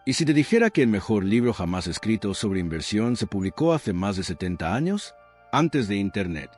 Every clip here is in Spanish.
¿Y si te dijera que el mejor libro jamás escrito sobre inversión se publicó hace más de 70 años? Antes de Internet,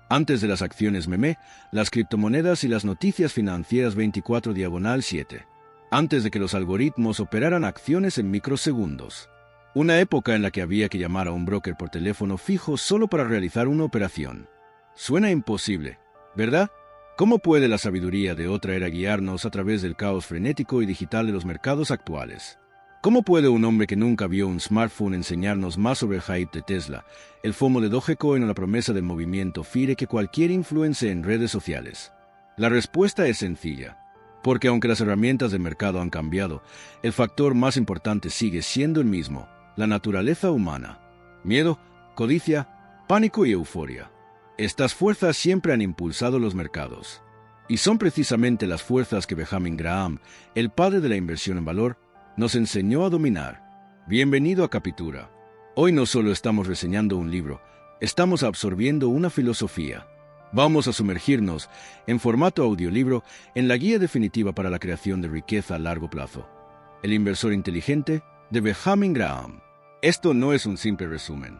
antes de las acciones meme, las criptomonedas y las noticias financieras 24/7, antes de que los algoritmos operaran acciones en microsegundos. Una época en la que había que llamar a un broker por teléfono fijo solo para realizar una operación. Suena imposible, ¿verdad? ¿Cómo puede la sabiduría de otra era guiarnos a través del caos frenético y digital de los mercados actuales? ¿Cómo puede un hombre que nunca vio un smartphone enseñarnos más sobre el hype de Tesla, el FOMO de Dogecoin o la promesa del movimiento FIRE que cualquier influencer en redes sociales? La respuesta es sencilla. Porque aunque las herramientas del mercado han cambiado, el factor más importante sigue siendo el mismo, la naturaleza humana. Miedo, codicia, pánico y euforia. Estas fuerzas siempre han impulsado los mercados. Y son precisamente las fuerzas que Benjamin Graham, el padre de la inversión en valor, nos enseñó a dominar. Bienvenido a Captura. Hoy no solo estamos reseñando un libro, estamos absorbiendo una filosofía. Vamos a sumergirnos, en formato audiolibro, en la guía definitiva para la creación de riqueza a largo plazo. El inversor inteligente de Benjamin Graham. Esto no es un simple resumen.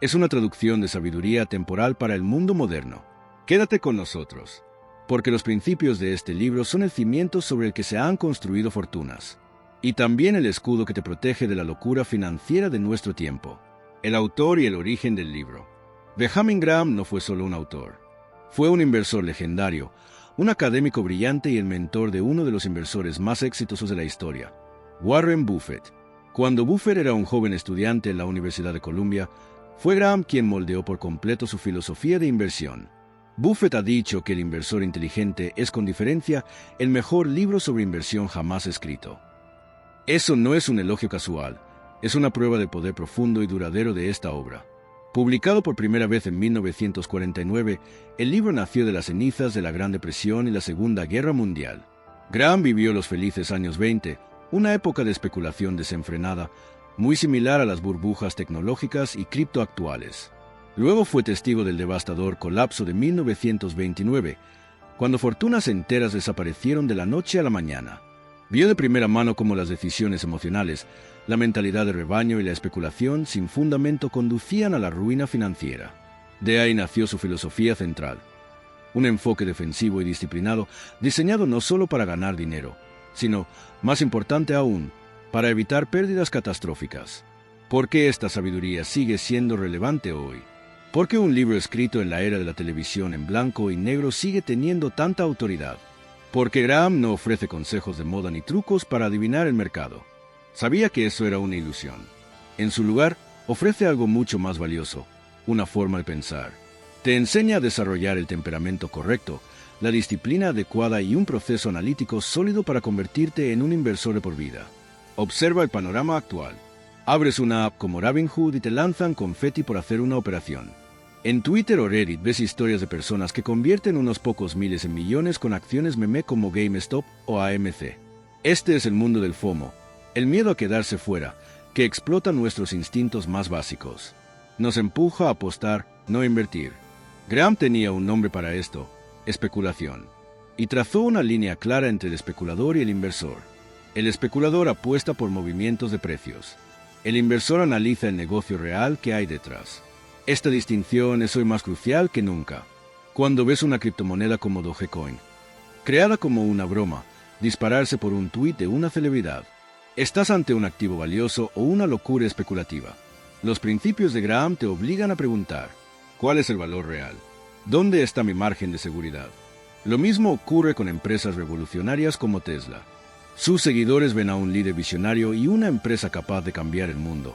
Es una traducción de sabiduría temporal para el mundo moderno. Quédate con nosotros, porque los principios de este libro son el cimiento sobre el que se han construido fortunas. Y también el escudo que te protege de la locura financiera de nuestro tiempo. El autor y el origen del libro. Benjamin Graham no fue solo un autor. Fue un inversor legendario, un académico brillante y el mentor de uno de los inversores más exitosos de la historia, Warren Buffett. Cuando Buffett era un joven estudiante en la Universidad de Columbia, fue Graham quien moldeó por completo su filosofía de inversión. Buffett ha dicho que El inversor inteligente es con diferencia el mejor libro sobre inversión jamás escrito. Eso no es un elogio casual, es una prueba del poder profundo y duradero de esta obra. Publicado por primera vez en 1949, el libro nació de las cenizas de la Gran Depresión y la Segunda Guerra Mundial. Graham vivió los felices años 20, una época de especulación desenfrenada, muy similar a las burbujas tecnológicas y cripto actuales. Luego fue testigo del devastador colapso de 1929, cuando fortunas enteras desaparecieron de la noche a la mañana. Vio de primera mano cómo las decisiones emocionales, la mentalidad de rebaño y la especulación sin fundamento conducían a la ruina financiera. De ahí nació su filosofía central. Un enfoque defensivo y disciplinado diseñado no solo para ganar dinero, sino, más importante aún, para evitar pérdidas catastróficas. ¿Por qué esta sabiduría sigue siendo relevante hoy? ¿Por qué un libro escrito en la era de la televisión en blanco y negro sigue teniendo tanta autoridad? Porque Graham no ofrece consejos de moda ni trucos para adivinar el mercado. Sabía que eso era una ilusión. En su lugar, ofrece algo mucho más valioso, una forma de pensar. Te enseña a desarrollar el temperamento correcto, la disciplina adecuada y un proceso analítico sólido para convertirte en un inversor de por vida. Observa el panorama actual. Abres una app como Robinhood y te lanzan confeti por hacer una operación. En Twitter o Reddit ves historias de personas que convierten unos pocos miles en millones con acciones meme como GameStop o AMC. Este es el mundo del FOMO, el miedo a quedarse fuera, que explota nuestros instintos más básicos. Nos empuja a apostar, no invertir. Graham tenía un nombre para esto, especulación, y trazó una línea clara entre el especulador y el inversor. El especulador apuesta por movimientos de precios. El inversor analiza el negocio real que hay detrás. Esta distinción es hoy más crucial que nunca. Cuando ves una criptomoneda como Dogecoin, creada como una broma, dispararse por un tuit de una celebridad, estás ante un activo valioso o una locura especulativa. Los principios de Graham te obligan a preguntar, ¿cuál es el valor real? ¿Dónde está mi margen de seguridad? Lo mismo ocurre con empresas revolucionarias como Tesla. Sus seguidores ven a un líder visionario y una empresa capaz de cambiar el mundo,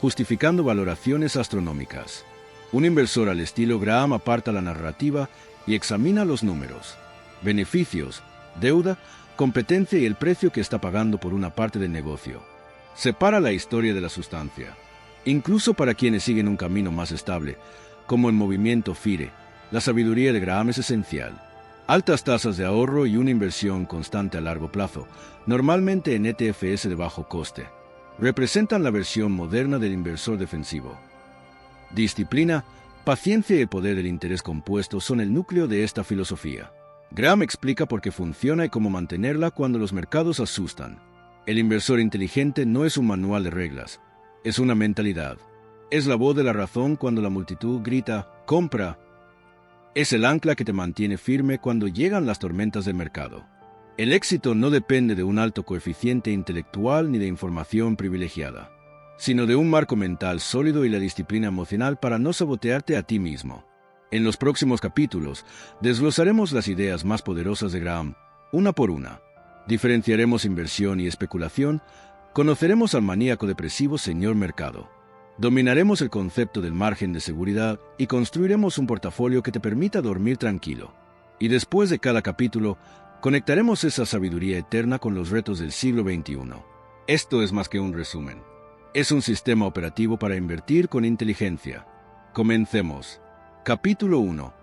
justificando valoraciones astronómicas. Un inversor al estilo Graham aparta la narrativa y examina los números, beneficios, deuda, competencia y el precio que está pagando por una parte del negocio. Separa la historia de la sustancia. Incluso para quienes siguen un camino más estable, como el movimiento FIRE, la sabiduría de Graham es esencial. Altas tasas de ahorro y una inversión constante a largo plazo, normalmente en ETFs de bajo coste, representan la versión moderna del inversor defensivo. Disciplina, paciencia y el poder del interés compuesto son el núcleo de esta filosofía. Graham explica por qué funciona y cómo mantenerla cuando los mercados asustan. El inversor inteligente no es un manual de reglas, es una mentalidad. Es la voz de la razón cuando la multitud grita «compra». Es el ancla que te mantiene firme cuando llegan las tormentas del mercado. El éxito no depende de un alto coeficiente intelectual ni de información privilegiada, sino de un marco mental sólido y la disciplina emocional para no sabotearte a ti mismo. En los próximos capítulos, desglosaremos las ideas más poderosas de Graham, una por una. Diferenciaremos inversión y especulación, conoceremos al maníaco depresivo señor Mercado. Dominaremos el concepto del margen de seguridad y construiremos un portafolio que te permita dormir tranquilo. Y después de cada capítulo, conectaremos esa sabiduría eterna con los retos del siglo XXI. Esto es más que un resumen. Es un sistema operativo para invertir con inteligencia. Comencemos. Capítulo 1.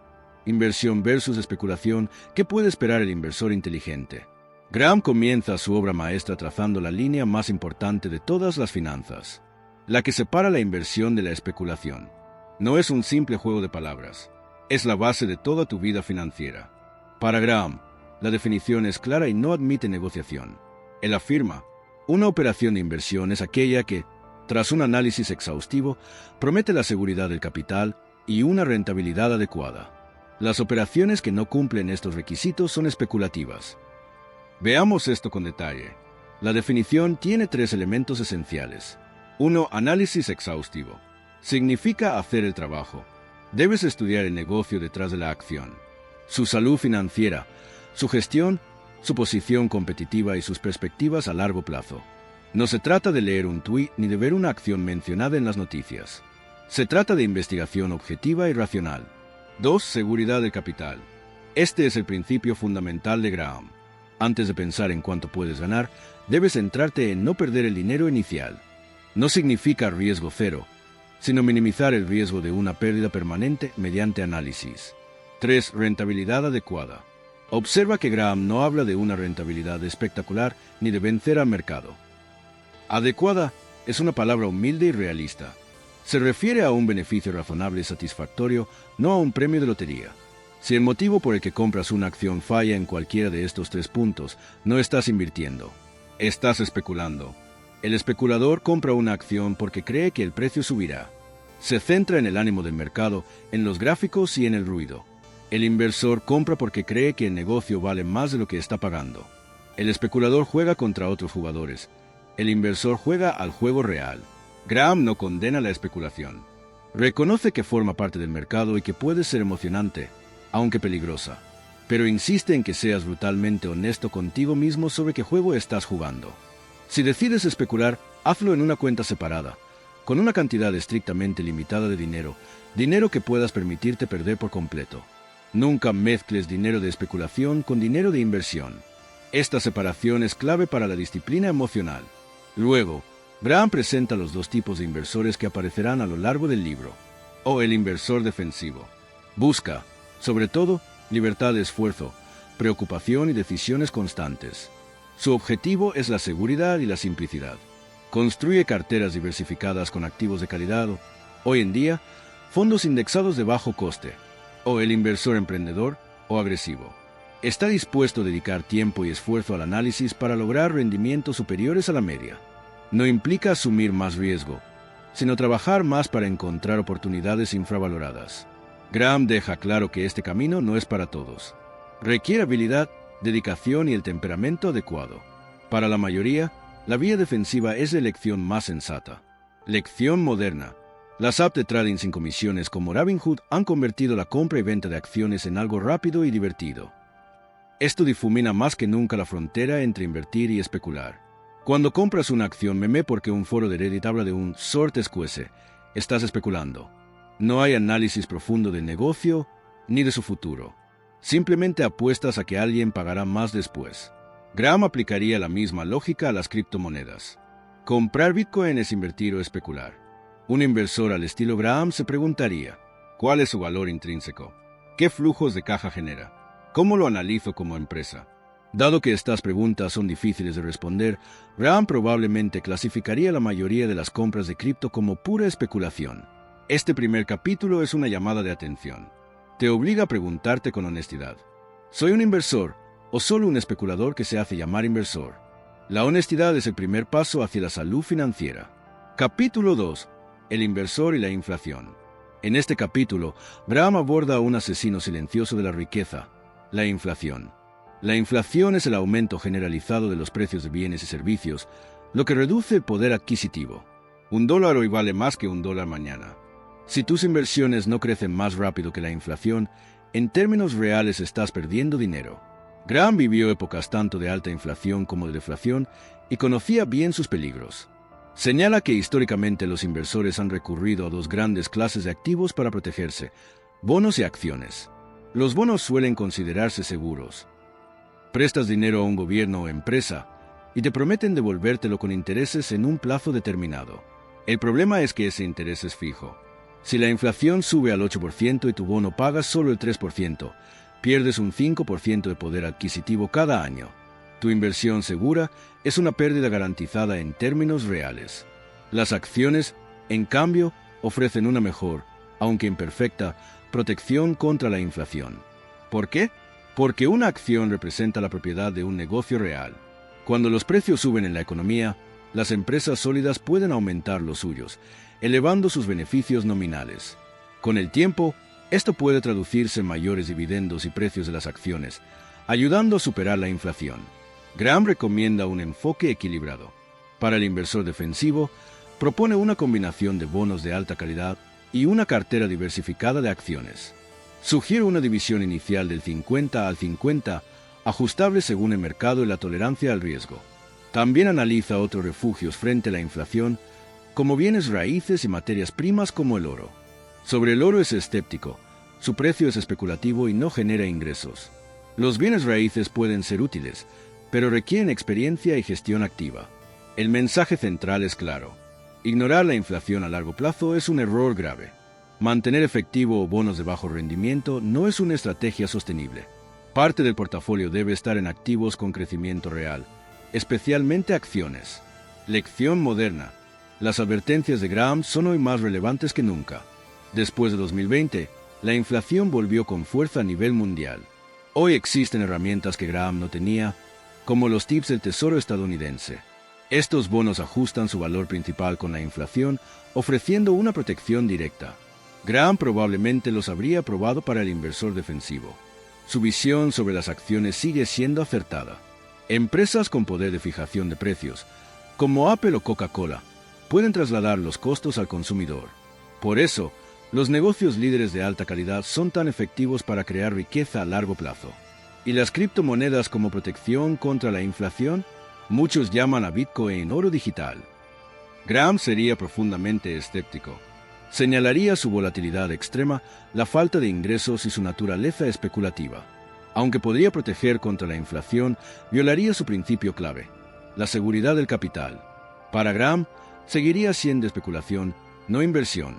Inversión versus especulación. ¿Qué puede esperar el inversor inteligente? Graham comienza su obra maestra trazando la línea más importante de todas las finanzas, la que separa la inversión de la especulación. No es un simple juego de palabras, es la base de toda tu vida financiera. Para Graham, la definición es clara y no admite negociación. Él afirma, una operación de inversión es aquella que, tras un análisis exhaustivo, promete la seguridad del capital y una rentabilidad adecuada. Las operaciones que no cumplen estos requisitos son especulativas. Veamos esto con detalle. La definición tiene 3 elementos esenciales. 1. Análisis exhaustivo. Significa hacer el trabajo. Debes estudiar el negocio detrás de la acción, su salud financiera, su gestión, su posición competitiva y sus perspectivas a largo plazo. No se trata de leer un tuit ni de ver una acción mencionada en las noticias. Se trata de investigación objetiva y racional. 2. Seguridad del capital. Este es el principio fundamental de Graham. Antes de pensar en cuánto puedes ganar, debes centrarte en no perder el dinero inicial. No significa riesgo cero, sino minimizar el riesgo de una pérdida permanente mediante análisis. 3. Rentabilidad adecuada. Observa que Graham no habla de una rentabilidad espectacular ni de vencer al mercado. Adecuada es una palabra humilde y realista. Se refiere a un beneficio razonable y satisfactorio, no a un premio de lotería. Si el motivo por el que compras una acción falla en cualquiera de estos 3 puntos, no estás invirtiendo. Estás especulando. El especulador compra una acción porque cree que el precio subirá. Se centra en el ánimo del mercado, en los gráficos y en el ruido. El inversor compra porque cree que el negocio vale más de lo que está pagando. El especulador juega contra otros jugadores. El inversor juega al juego real. Graham no condena la especulación. Reconoce que forma parte del mercado y que puede ser emocionante, aunque peligrosa, pero insiste en que seas brutalmente honesto contigo mismo sobre qué juego estás jugando. Si decides especular, hazlo en una cuenta separada, con una cantidad estrictamente limitada de dinero que puedas permitirte perder por completo. Nunca mezcles dinero de especulación con dinero de inversión. Esta separación es clave para la disciplina emocional. Luego, Graham presenta los 2 tipos de inversores que aparecerán a lo largo del libro. El inversor defensivo. Busca, sobre todo, libertad de esfuerzo, preocupación y decisiones constantes. Su objetivo es la seguridad y la simplicidad. Construye carteras diversificadas con activos de calidad, hoy en día, fondos indexados de bajo coste, o el inversor emprendedor o agresivo. Está dispuesto a dedicar tiempo y esfuerzo al análisis para lograr rendimientos superiores a la media. No implica asumir más riesgo, sino trabajar más para encontrar oportunidades infravaloradas. Graham deja claro que este camino no es para todos. Requiere habilidad, dedicación y el temperamento adecuado. Para la mayoría, la vía defensiva es la elección más sensata. Lección moderna. Las apps de trading sin comisiones como Robinhood han convertido la compra y venta de acciones en algo rápido y divertido. Esto difumina más que nunca la frontera entre invertir y especular. Cuando compras una acción meme porque un foro de Reddit habla de un short squeeze, estás especulando. No hay análisis profundo del negocio ni de su futuro. Simplemente apuestas a que alguien pagará más después. Graham aplicaría la misma lógica a las criptomonedas. Comprar Bitcoin es invertir o especular. Un inversor al estilo Graham se preguntaría, ¿cuál es su valor intrínseco? ¿Qué flujos de caja genera? ¿Cómo lo analizo como empresa? Dado que estas preguntas son difíciles de responder, Graham probablemente clasificaría la mayoría de las compras de cripto como pura especulación. Este primer capítulo es una llamada de atención. Te obliga a preguntarte con honestidad, ¿soy un inversor o solo un especulador que se hace llamar inversor? La honestidad es el primer paso hacia la salud financiera. Capítulo 2. El inversor y la inflación. En este capítulo, Graham aborda un asesino silencioso de la riqueza, la inflación. La inflación es el aumento generalizado de los precios de bienes y servicios, lo que reduce el poder adquisitivo. $1 hoy vale más que $1 mañana. Si tus inversiones no crecen más rápido que la inflación, en términos reales estás perdiendo dinero. Graham vivió épocas tanto de alta inflación como de deflación y conocía bien sus peligros. Señala que históricamente los inversores han recurrido a dos grandes clases de activos para protegerse: bonos y acciones. Los bonos suelen considerarse seguros. Prestas dinero a un gobierno o empresa y te prometen devolvértelo con intereses en un plazo determinado. El problema es que ese interés es fijo. Si la inflación sube al 8% y tu bono paga solo el 3%, pierdes un 5% de poder adquisitivo cada año. Tu inversión segura es una pérdida garantizada en términos reales. Las acciones, en cambio, ofrecen una mejor, aunque imperfecta, protección contra la inflación. ¿Por qué? Porque una acción representa la propiedad de un negocio real. Cuando los precios suben en la economía, las empresas sólidas pueden aumentar los suyos, elevando sus beneficios nominales. Con el tiempo, esto puede traducirse en mayores dividendos y precios de las acciones, ayudando a superar la inflación. Graham recomienda un enfoque equilibrado. Para el inversor defensivo, propone una combinación de bonos de alta calidad y una cartera diversificada de acciones. Sugiere una división inicial del 50 al 50, ajustable según el mercado y la tolerancia al riesgo. También analiza otros refugios frente a la inflación, como bienes raíces y materias primas como el oro. Sobre el oro es escéptico. Su precio es especulativo y no genera ingresos. Los bienes raíces pueden ser útiles, pero requieren experiencia y gestión activa. El mensaje central es claro. Ignorar la inflación a largo plazo es un error grave. Mantener efectivo o bonos de bajo rendimiento no es una estrategia sostenible. Parte del portafolio debe estar en activos con crecimiento real, especialmente acciones. Lección moderna. Las advertencias de Graham son hoy más relevantes que nunca. Después de 2020, la inflación volvió con fuerza a nivel mundial. Hoy existen herramientas que Graham no tenía, como los tips del Tesoro estadounidense. Estos bonos ajustan su valor principal con la inflación, ofreciendo una protección directa. Graham probablemente los habría aprobado para el inversor defensivo. Su visión sobre las acciones sigue siendo acertada. Empresas con poder de fijación de precios, como Apple o Coca-Cola, pueden trasladar los costos al consumidor. Por eso, los negocios líderes de alta calidad son tan efectivos para crear riqueza a largo plazo. ¿Y las criptomonedas como protección contra la inflación? Muchos llaman a Bitcoin oro digital. Graham sería profundamente escéptico. Señalaría su volatilidad extrema, la falta de ingresos y su naturaleza especulativa. Aunque podría proteger contra la inflación, violaría su principio clave, la seguridad del capital. Para Graham, seguiría siendo especulación, no inversión.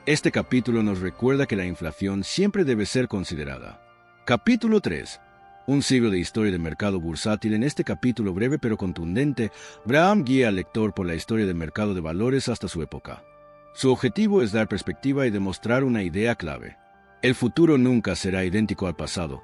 Este capítulo nos recuerda que la inflación siempre debe ser considerada. Capítulo 3. Un siglo de historia del mercado bursátil. En este capítulo breve pero contundente, Graham guía al lector por la historia del mercado de valores hasta su época. Su objetivo es dar perspectiva y demostrar una idea clave. El futuro nunca será idéntico al pasado,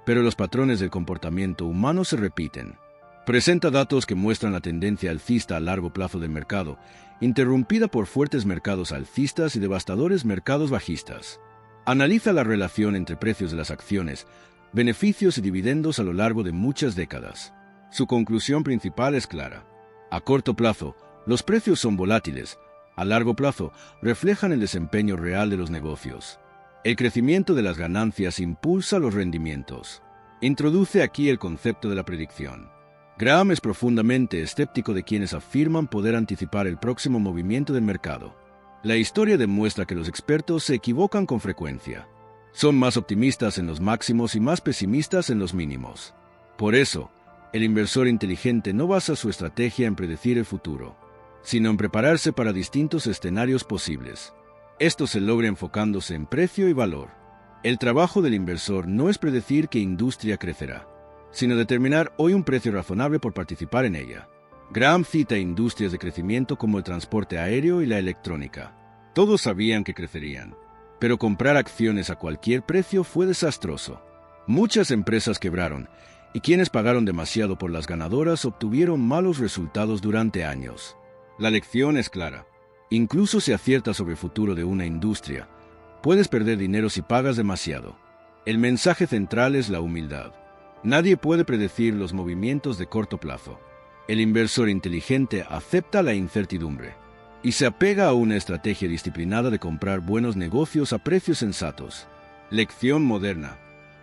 pero los patrones del comportamiento humano se repiten. Presenta datos que muestran la tendencia alcista a largo plazo del mercado, interrumpida por fuertes mercados alcistas y devastadores mercados bajistas. Analiza la relación entre precios de las acciones, beneficios y dividendos a lo largo de muchas décadas. Su conclusión principal es clara. A corto plazo, los precios son volátiles. A largo plazo, reflejan el desempeño real de los negocios. El crecimiento de las ganancias impulsa los rendimientos. Introduce aquí el concepto de la predicción. Graham es profundamente escéptico de quienes afirman poder anticipar el próximo movimiento del mercado. La historia demuestra que los expertos se equivocan con frecuencia. Son más optimistas en los máximos y más pesimistas en los mínimos. Por eso, el inversor inteligente no basa su estrategia en predecir el futuro, sino en prepararse para distintos escenarios posibles. Esto se logra enfocándose en precio y valor. El trabajo del inversor no es predecir qué industria crecerá, sino determinar hoy un precio razonable por participar en ella. Graham cita industrias de crecimiento como el transporte aéreo y la electrónica. Todos sabían que crecerían, pero comprar acciones a cualquier precio fue desastroso. Muchas empresas quebraron, y quienes pagaron demasiado por las ganadoras obtuvieron malos resultados durante años. La lección es clara. Incluso si aciertas sobre el futuro de una industria, puedes perder dinero si pagas demasiado. El mensaje central es la humildad. Nadie puede predecir los movimientos de corto plazo. El inversor inteligente acepta la incertidumbre y se apega a una estrategia disciplinada de comprar buenos negocios a precios sensatos. Lección moderna.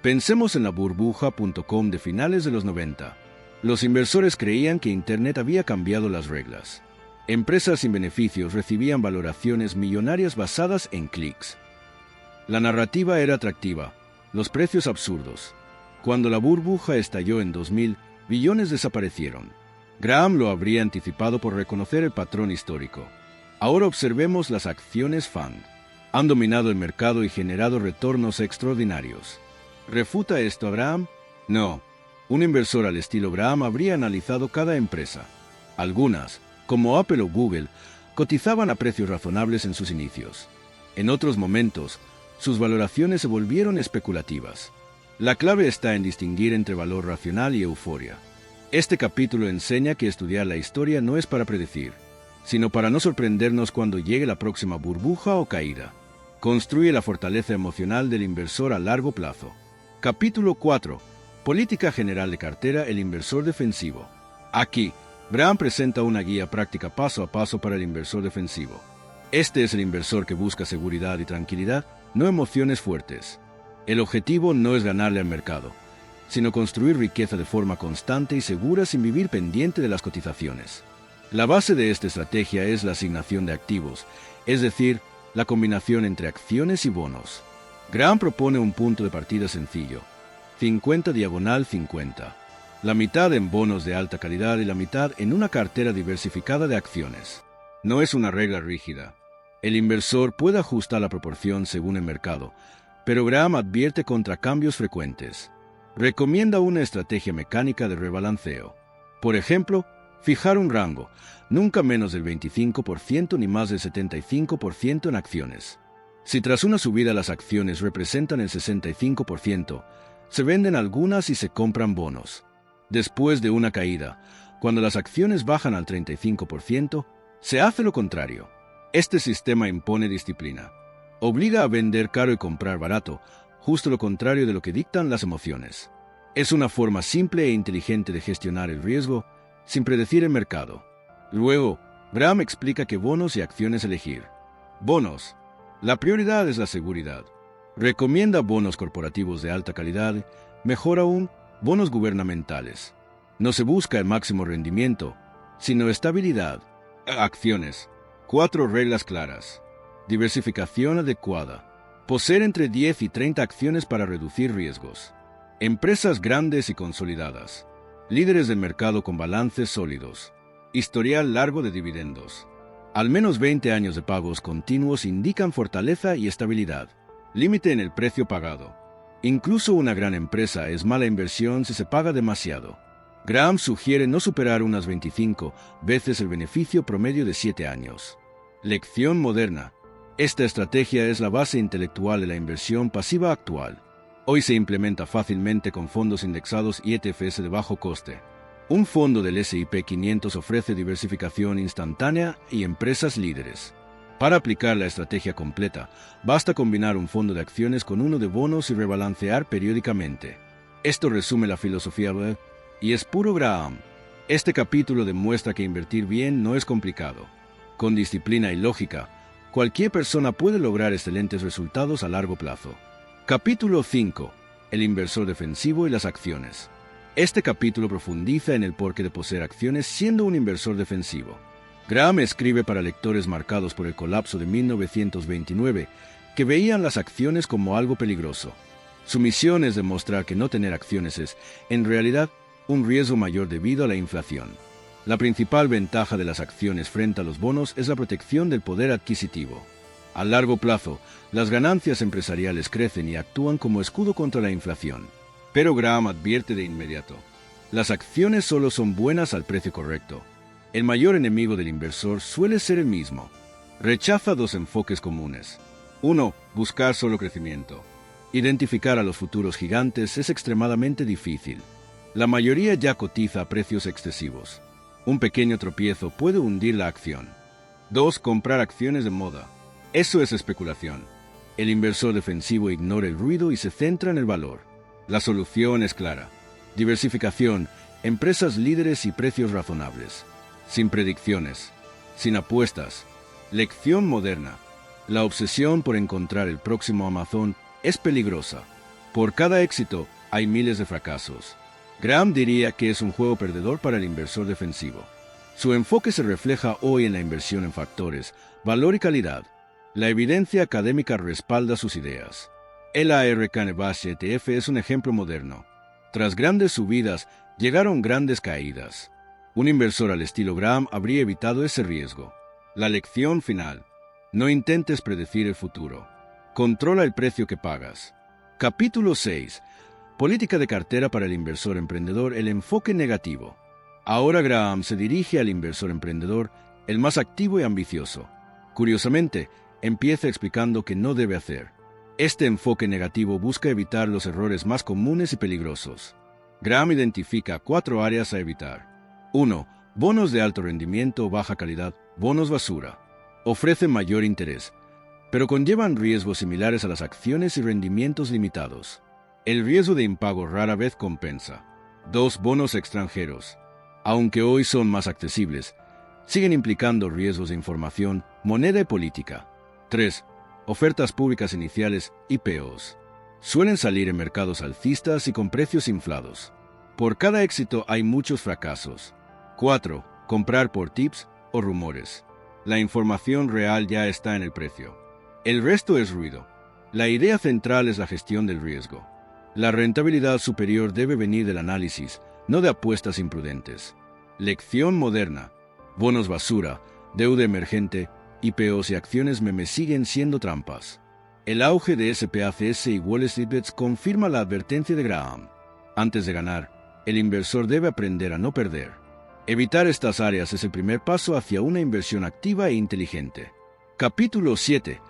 Pensemos en la burbuja.com de finales de los 90. Los inversores creían que Internet había cambiado las reglas. Empresas sin beneficios recibían valoraciones millonarias basadas en clics. La narrativa era atractiva, los precios absurdos. Cuando la burbuja estalló en 2000, billones desaparecieron. Graham lo habría anticipado por reconocer el patrón histórico. Ahora observemos las acciones FANG. Han dominado el mercado y generado retornos extraordinarios. ¿Refuta esto a Graham? No. Un inversor al estilo Graham habría analizado cada empresa. Algunas, como Apple o Google, cotizaban a precios razonables en sus inicios. En otros momentos, sus valoraciones se volvieron especulativas. La clave está en distinguir entre valor racional y euforia. Este capítulo enseña que estudiar la historia no es para predecir, sino para no sorprendernos cuando llegue la próxima burbuja o caída. Construye la fortaleza emocional del inversor a largo plazo. Capítulo 4. Política general de cartera, el inversor defensivo. Aquí, Graham presenta una guía práctica paso a paso para el inversor defensivo. Este es el inversor que busca seguridad y tranquilidad, no emociones fuertes. El objetivo no es ganarle al mercado, sino construir riqueza de forma constante y segura sin vivir pendiente de las cotizaciones. La base de esta estrategia es la asignación de activos, es decir, la combinación entre acciones y bonos. Graham propone un punto de partida sencillo, 50/50, la mitad en bonos de alta calidad y la mitad en una cartera diversificada de acciones. No es una regla rígida. El inversor puede ajustar la proporción según el mercado, pero Graham advierte contra cambios frecuentes. Recomienda una estrategia mecánica de rebalanceo. Por ejemplo, fijar un rango, nunca menos del 25% ni más del 75% en acciones. Si tras una subida las acciones representan el 65%, se venden algunas y se compran bonos. Después de una caída, cuando las acciones bajan al 35%, se hace lo contrario. Este sistema impone disciplina. Obliga a vender caro y comprar barato, justo lo contrario de lo que dictan las emociones. Es una forma simple e inteligente de gestionar el riesgo, sin predecir el mercado. Luego, Graham explica qué bonos y acciones elegir. Bonos. La prioridad es la seguridad. Recomienda bonos corporativos de alta calidad, mejor aún, bonos gubernamentales. No se busca el máximo rendimiento, sino estabilidad. Acciones. 4 reglas claras. Diversificación adecuada. Poseer entre 10 y 30 acciones para reducir riesgos. Empresas grandes y consolidadas. Líderes del mercado con balances sólidos. Historial largo de dividendos. Al menos 20 años de pagos continuos indican fortaleza y estabilidad. Límite en el precio pagado. Incluso una gran empresa es mala inversión si se paga demasiado. Graham sugiere no superar unas 25 veces el beneficio promedio de 7 años. Lección moderna. Esta estrategia es la base intelectual de la inversión pasiva actual. Hoy se implementa fácilmente con fondos indexados y ETFs de bajo coste. Un fondo del S&P 500 ofrece diversificación instantánea y empresas líderes. Para aplicar la estrategia completa, basta combinar un fondo de acciones con uno de bonos y rebalancear periódicamente. Esto resume la filosofía web y es puro Graham. Este capítulo demuestra que invertir bien no es complicado. Con disciplina y lógica, cualquier persona puede lograr excelentes resultados a largo plazo. Capítulo 5. El inversor defensivo y las acciones. Este capítulo profundiza en el porqué de poseer acciones siendo un inversor defensivo. Graham escribe para lectores marcados por el colapso de 1929 que veían las acciones como algo peligroso. Su misión es demostrar que no tener acciones es, en realidad, un riesgo mayor debido a la inflación. La principal ventaja de las acciones frente a los bonos es la protección del poder adquisitivo. A largo plazo, las ganancias empresariales crecen y actúan como escudo contra la inflación. Pero Graham advierte de inmediato: las acciones solo son buenas al precio correcto. El mayor enemigo del inversor suele ser el mismo. Rechaza 2 enfoques comunes. 1. Buscar solo crecimiento. Identificar a los futuros gigantes es extremadamente difícil. La mayoría ya cotiza a precios excesivos. Un pequeño tropiezo puede hundir la acción. 2. Comprar acciones de moda. Eso es especulación. El inversor defensivo ignora el ruido y se centra en el valor. La solución es clara. Diversificación, empresas líderes y precios razonables. Sin predicciones, sin apuestas. Lección moderna. La obsesión por encontrar el próximo Amazon es peligrosa. Por cada éxito hay miles de fracasos. Graham diría que es un juego perdedor para el inversor defensivo. Su enfoque se refleja hoy en la inversión en factores, valor y calidad. La evidencia académica respalda sus ideas. El ARK Nevash ETF es un ejemplo moderno. Tras grandes subidas, llegaron grandes caídas. Un inversor al estilo Graham habría evitado ese riesgo. La lección final. No intentes predecir el futuro. Controla el precio que pagas. Capítulo 6. Política de cartera para el inversor emprendedor, el enfoque negativo. Ahora Graham se dirige al inversor emprendedor, el más activo y ambicioso. Curiosamente, empieza explicando qué no debe hacer. Este enfoque negativo busca evitar los errores más comunes y peligrosos. Graham identifica 4 áreas a evitar. 1. Bonos de alto rendimiento o baja calidad, bonos basura. Ofrecen mayor interés, pero conllevan riesgos similares a las acciones y rendimientos limitados. El riesgo de impago rara vez compensa. 2. Bonos extranjeros. Aunque hoy son más accesibles, siguen implicando riesgos de información, moneda y política. 3. Ofertas públicas iniciales, IPOs. Suelen salir en mercados alcistas y con precios inflados. Por cada éxito hay muchos fracasos. 4. Comprar por tips o rumores. La información real ya está en el precio. El resto es ruido. La idea central es la gestión del riesgo. La rentabilidad superior debe venir del análisis, no de apuestas imprudentes. Lección moderna. Bonos basura, deuda emergente, IPOs y acciones meme siguen siendo trampas. El auge de SPACS y Wall Street Bets confirma la advertencia de Graham. Antes de ganar, el inversor debe aprender a no perder. Evitar estas áreas es el primer paso hacia una inversión activa e inteligente. Capítulo 7.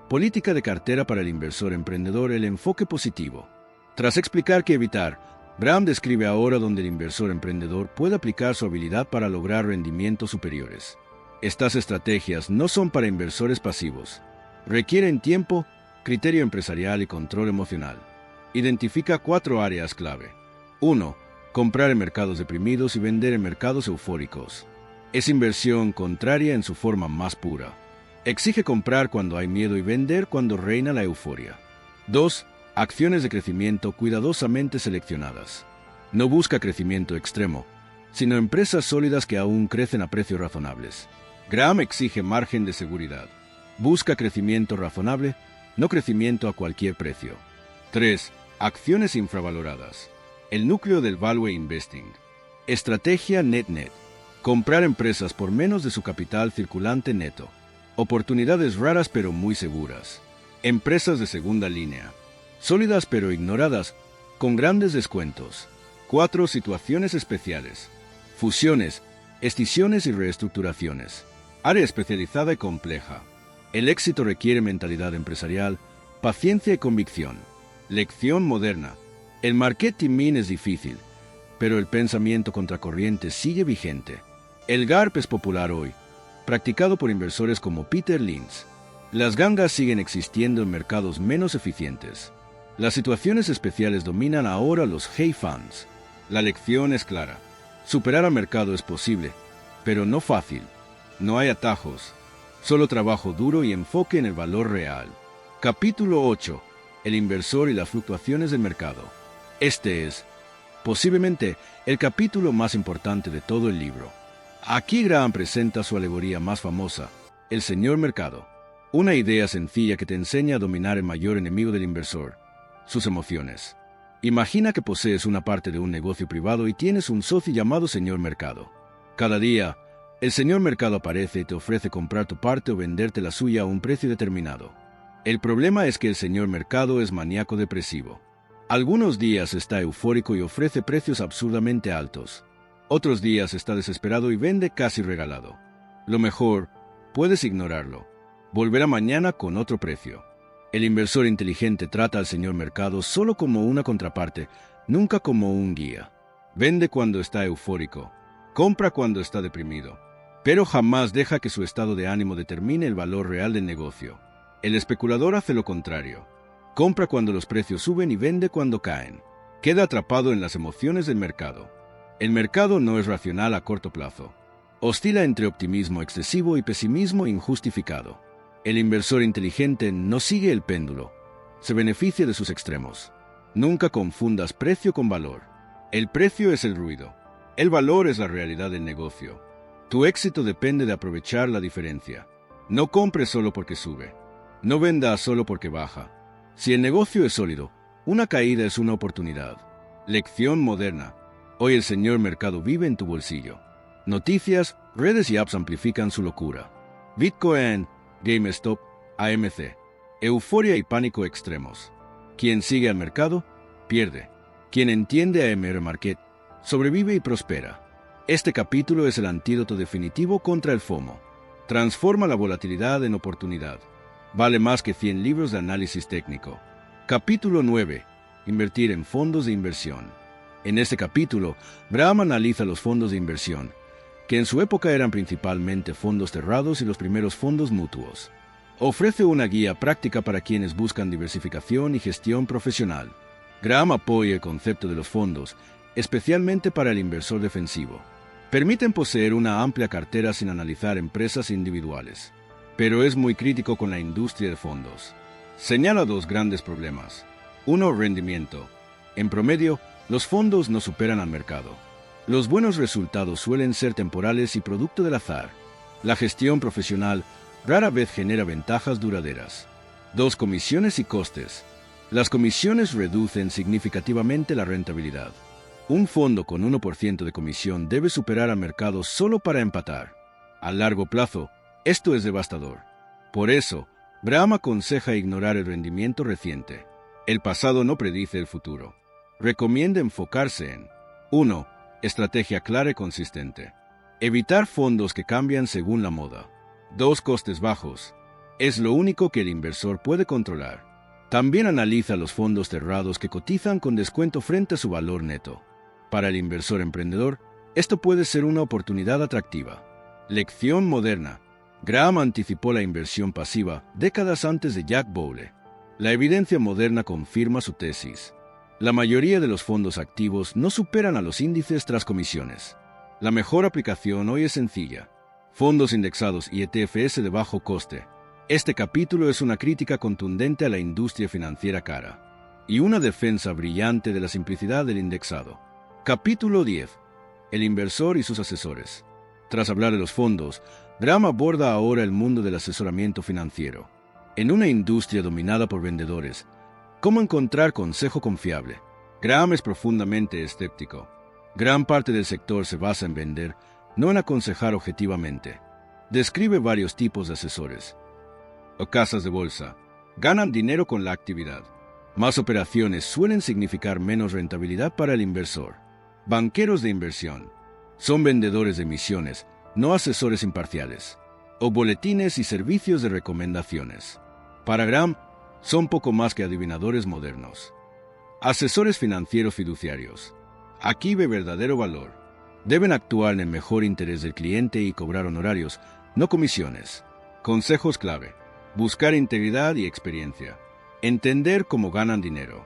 Política de cartera para el inversor emprendedor, el enfoque positivo. Tras explicar qué evitar, Graham describe ahora donde el inversor emprendedor puede aplicar su habilidad para lograr rendimientos superiores. Estas estrategias no son para inversores pasivos. Requieren tiempo, criterio empresarial y control emocional. Identifica 4 áreas clave. 1. Comprar en mercados deprimidos y vender en mercados eufóricos. Es inversión contraria en su forma más pura. Exige comprar cuando hay miedo y vender cuando reina la euforia. 2. Acciones de crecimiento cuidadosamente seleccionadas. No busca crecimiento extremo, sino empresas sólidas que aún crecen a precios razonables. Graham exige margen de seguridad. Busca crecimiento razonable, no crecimiento a cualquier precio. 3. Acciones infravaloradas. El núcleo del Value Investing. Estrategia net-net. Comprar empresas por menos de su capital circulante neto. Oportunidades raras pero muy seguras. Empresas de segunda línea. Sólidas pero ignoradas, con grandes descuentos. 4. Situaciones especiales. Fusiones, escisiones y reestructuraciones. Área especializada y compleja. El éxito requiere mentalidad empresarial, paciencia y convicción. Lección moderna. El marketing mean es difícil, pero el pensamiento contracorriente sigue vigente. El GARP es popular hoy, practicado por inversores como Peter Lynch. Las gangas siguen existiendo en mercados menos eficientes. Las situaciones especiales dominan ahora los hedge funds. La lección es clara. Superar al mercado es posible, pero no fácil. No hay atajos, solo trabajo duro y enfoque en el valor real. Capítulo 8. El inversor y las fluctuaciones del mercado. Este es, posiblemente, el capítulo más importante de todo el libro. Aquí Graham presenta su alegoría más famosa, el señor mercado. Una idea sencilla que te enseña a dominar el mayor enemigo del inversor, sus emociones. Imagina que posees una parte de un negocio privado y tienes un socio llamado señor mercado. Cada día, el señor mercado aparece y te ofrece comprar tu parte o venderte la suya a un precio determinado. El problema es que el señor mercado es maníaco depresivo. Algunos días está eufórico y ofrece precios absurdamente altos. Otros días está desesperado y vende casi regalado. Lo mejor, puedes ignorarlo. Volverá mañana con otro precio. El inversor inteligente trata al señor mercado solo como una contraparte, nunca como un guía. Vende cuando está eufórico. Compra cuando está deprimido. Pero jamás deja que su estado de ánimo determine el valor real del negocio. El especulador hace lo contrario. Compra cuando los precios suben y vende cuando caen. Queda atrapado en las emociones del mercado. El mercado no es racional a corto plazo. Oscila entre optimismo excesivo y pesimismo injustificado. El inversor inteligente no sigue el péndulo. Se beneficia de sus extremos. Nunca confundas precio con valor. El precio es el ruido. El valor es la realidad del negocio. Tu éxito depende de aprovechar la diferencia. No compres solo porque sube. No vendas solo porque baja. Si el negocio es sólido, una caída es una oportunidad. Lección moderna. Hoy el señor mercado vive en tu bolsillo. Noticias, redes y apps amplifican su locura. Bitcoin, GameStop, AMC. Euforia y pánico extremos. Quien sigue al mercado, pierde. Quien entiende a MR Market, sobrevive y prospera. Este capítulo es el antídoto definitivo contra el FOMO. Transforma la volatilidad en oportunidad. Vale más que 100 libros de análisis técnico. Capítulo 9. Invertir en fondos de inversión. En este capítulo, Graham analiza los fondos de inversión, que en su época eran principalmente fondos cerrados y los primeros fondos mutuos. Ofrece una guía práctica para quienes buscan diversificación y gestión profesional. Graham apoya el concepto de los fondos, especialmente para el inversor defensivo. Permiten poseer una amplia cartera sin analizar empresas individuales, pero es muy crítico con la industria de fondos. Señala dos grandes problemas. 1. Rendimiento. En promedio, los fondos no superan al mercado. Los buenos resultados suelen ser temporales y producto del azar. La gestión profesional rara vez genera ventajas duraderas. 2. Comisiones y costes. Las comisiones reducen significativamente la rentabilidad. Un fondo con 1% de comisión debe superar al mercado solo para empatar. A largo plazo, esto es devastador. Por eso, Graham aconseja ignorar el rendimiento reciente. El pasado no predice el futuro. Recomienda enfocarse en 1. Estrategia clara y consistente. Evitar fondos que cambian según la moda. 2. Costes bajos. Es lo único que el inversor puede controlar. También analiza los fondos cerrados que cotizan con descuento frente a su valor neto. Para el inversor emprendedor, esto puede ser una oportunidad atractiva. Lección moderna. Graham anticipó la inversión pasiva décadas antes de Jack Bogle. La evidencia moderna confirma su tesis. La mayoría de los fondos activos no superan a los índices tras comisiones. La mejor aplicación hoy es sencilla. Fondos indexados y ETFs de bajo coste. Este capítulo es una crítica contundente a la industria financiera cara y una defensa brillante de la simplicidad del indexado. Capítulo 10. El inversor y sus asesores. Tras hablar de los fondos, Graham aborda ahora el mundo del asesoramiento financiero. En una industria dominada por vendedores, ¿cómo encontrar consejo confiable? Graham es profundamente escéptico. Gran parte del sector se basa en vender, no en aconsejar objetivamente. Describe varios tipos de asesores. O casas de bolsa. Ganan dinero con la actividad. Más operaciones suelen significar menos rentabilidad para el inversor. Banqueros de inversión. Son vendedores de emisiones, no asesores imparciales. O boletines y servicios de recomendaciones. Para Graham, son poco más que adivinadores modernos. Asesores financieros fiduciarios. Aquí ve verdadero valor. Deben actuar en el mejor interés del cliente y cobrar honorarios, no comisiones. Consejos clave. Buscar integridad y experiencia. Entender cómo ganan dinero.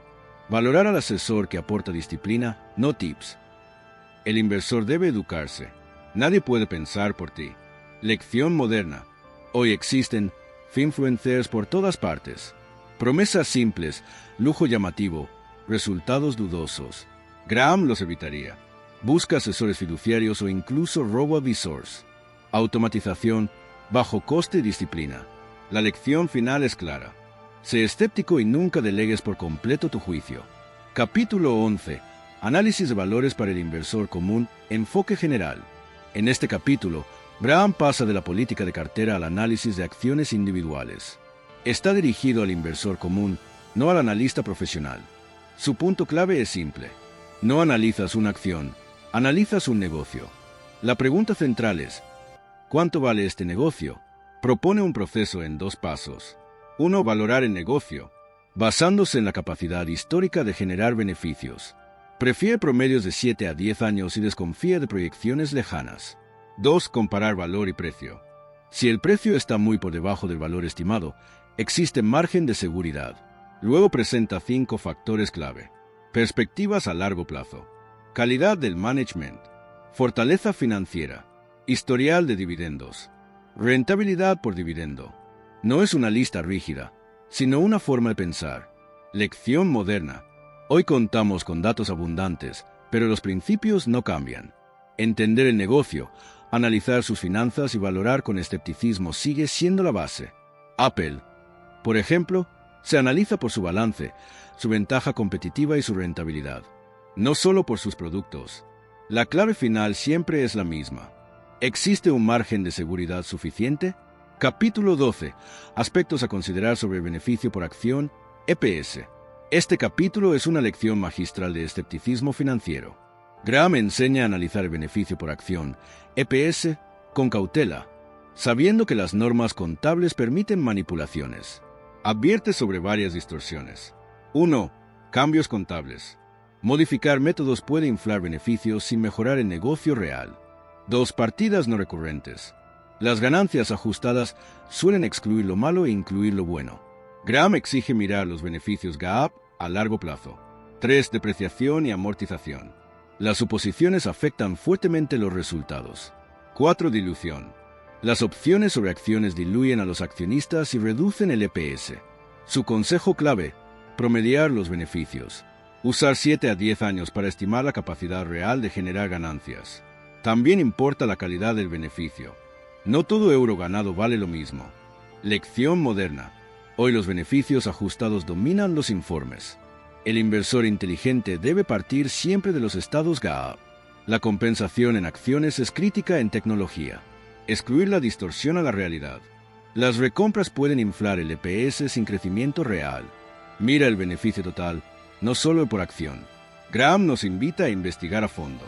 Valorar al asesor que aporta disciplina, no tips. El inversor debe educarse. Nadie puede pensar por ti. Lección moderna. Hoy existen finfluencers por todas partes. Promesas simples, lujo llamativo, resultados dudosos. Graham los evitaría. Busca asesores fiduciarios o incluso robo-advisors. Automatización, bajo coste y disciplina. La lección final es clara. Sé escéptico y nunca delegues por completo tu juicio. Capítulo 11. Análisis de valores para el inversor común, enfoque general. En este capítulo, Graham pasa de la política de cartera al análisis de acciones individuales. Está dirigido al inversor común, no al analista profesional. Su punto clave es simple. No analizas una acción, analizas un negocio. La pregunta central es, ¿cuánto vale este negocio? Propone un proceso en 2 pasos. 1. Valorar el negocio, basándose en la capacidad histórica de generar beneficios. Prefiere promedios de 7 a 10 años y desconfía de proyecciones lejanas. 2. Comparar valor y precio. Si el precio está muy por debajo del valor estimado, existe margen de seguridad. Luego presenta 5 factores clave. Perspectivas a largo plazo. Calidad del management. Fortaleza financiera. Historial de dividendos. Rentabilidad por dividendo. No es una lista rígida, sino una forma de pensar. Lección moderna. Hoy contamos con datos abundantes, pero los principios no cambian. Entender el negocio, analizar sus finanzas y valorar con escepticismo sigue siendo la base. Apple, por ejemplo, se analiza por su balance, su ventaja competitiva y su rentabilidad, no solo por sus productos. La clave final siempre es la misma. ¿Existe un margen de seguridad suficiente? Capítulo 12. Aspectos a considerar sobre el beneficio por acción, EPS. Este capítulo es una lección magistral de escepticismo financiero. Graham enseña a analizar el beneficio por acción, EPS, con cautela, sabiendo que las normas contables permiten manipulaciones. Advierte sobre varias distorsiones. 1. Cambios contables. Modificar métodos puede inflar beneficios sin mejorar el negocio real. 2. Partidas no recurrentes. Las ganancias ajustadas suelen excluir lo malo e incluir lo bueno. Graham exige mirar los beneficios GAAP a largo plazo. 3. Depreciación y amortización. Las suposiciones afectan fuertemente los resultados. 4. Dilución. Las opciones sobre acciones diluyen a los accionistas y reducen el EPS. Su consejo clave: promediar los beneficios. Usar 7 a 10 años para estimar la capacidad real de generar ganancias. También importa la calidad del beneficio. No todo euro ganado vale lo mismo. Lección moderna. Hoy los beneficios ajustados dominan los informes. El inversor inteligente debe partir siempre de los estados GAAP. La compensación en acciones es crítica en tecnología. Excluirla distorsiona la realidad. Las recompras pueden inflar el EPS sin crecimiento real. Mira el beneficio total, no solo por acción. Graham nos invita a investigar a fondo.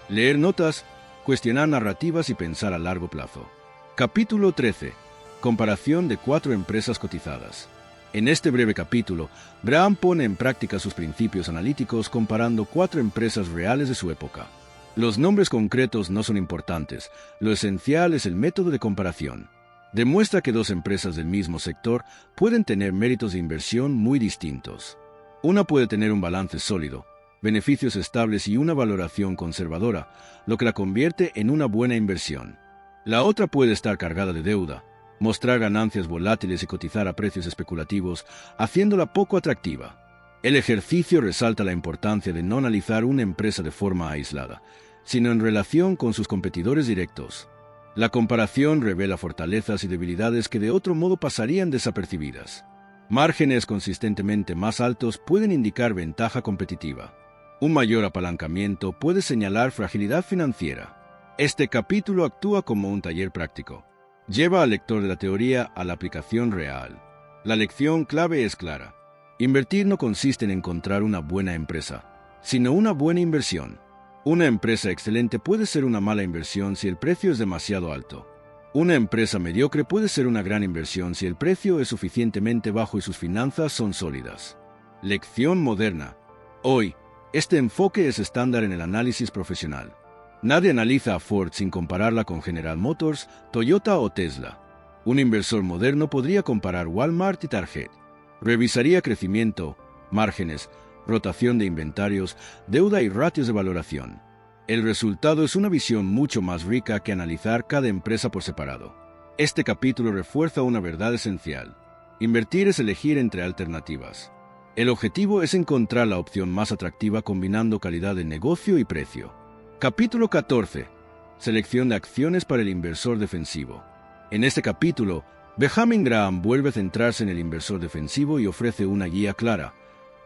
Leer notas, cuestionar narrativas y pensar a largo plazo. Capítulo 13. Comparación de 4 empresas cotizadas. En este breve capítulo, Graham pone en práctica sus principios analíticos comparando 4 empresas reales de su época. Los nombres concretos no son importantes, lo esencial es el método de comparación. Demuestra que 2 empresas del mismo sector pueden tener méritos de inversión muy distintos. Una puede tener un balance sólido, beneficios estables y una valoración conservadora, lo que la convierte en una buena inversión. La otra puede estar cargada de deuda, mostrar ganancias volátiles y cotizar a precios especulativos, haciéndola poco atractiva. El ejercicio resalta la importancia de no analizar una empresa de forma aislada, sino en relación con sus competidores directos. La comparación revela fortalezas y debilidades que de otro modo pasarían desapercibidas. Márgenes consistentemente más altos pueden indicar ventaja competitiva. Un mayor apalancamiento puede señalar fragilidad financiera. Este capítulo actúa como un taller práctico. Lleva al lector de la teoría a la aplicación real. La lección clave es clara. Invertir no consiste en encontrar una buena empresa, sino una buena inversión. Una empresa excelente puede ser una mala inversión si el precio es demasiado alto. Una empresa mediocre puede ser una gran inversión si el precio es suficientemente bajo y sus finanzas son sólidas. Lección moderna. Hoy, este enfoque es estándar en el análisis profesional. Nadie analiza a Ford sin compararla con General Motors, Toyota o Tesla. Un inversor moderno podría comparar Walmart y Target. Revisaría crecimiento, márgenes, rotación de inventarios, deuda y ratios de valoración. El resultado es una visión mucho más rica que analizar cada empresa por separado. Este capítulo refuerza una verdad esencial. Invertir es elegir entre alternativas. El objetivo es encontrar la opción más atractiva combinando calidad de negocio y precio. Capítulo 14. Selección de acciones para el inversor defensivo. En este capítulo, Benjamin Graham vuelve a centrarse en el inversor defensivo y ofrece una guía clara,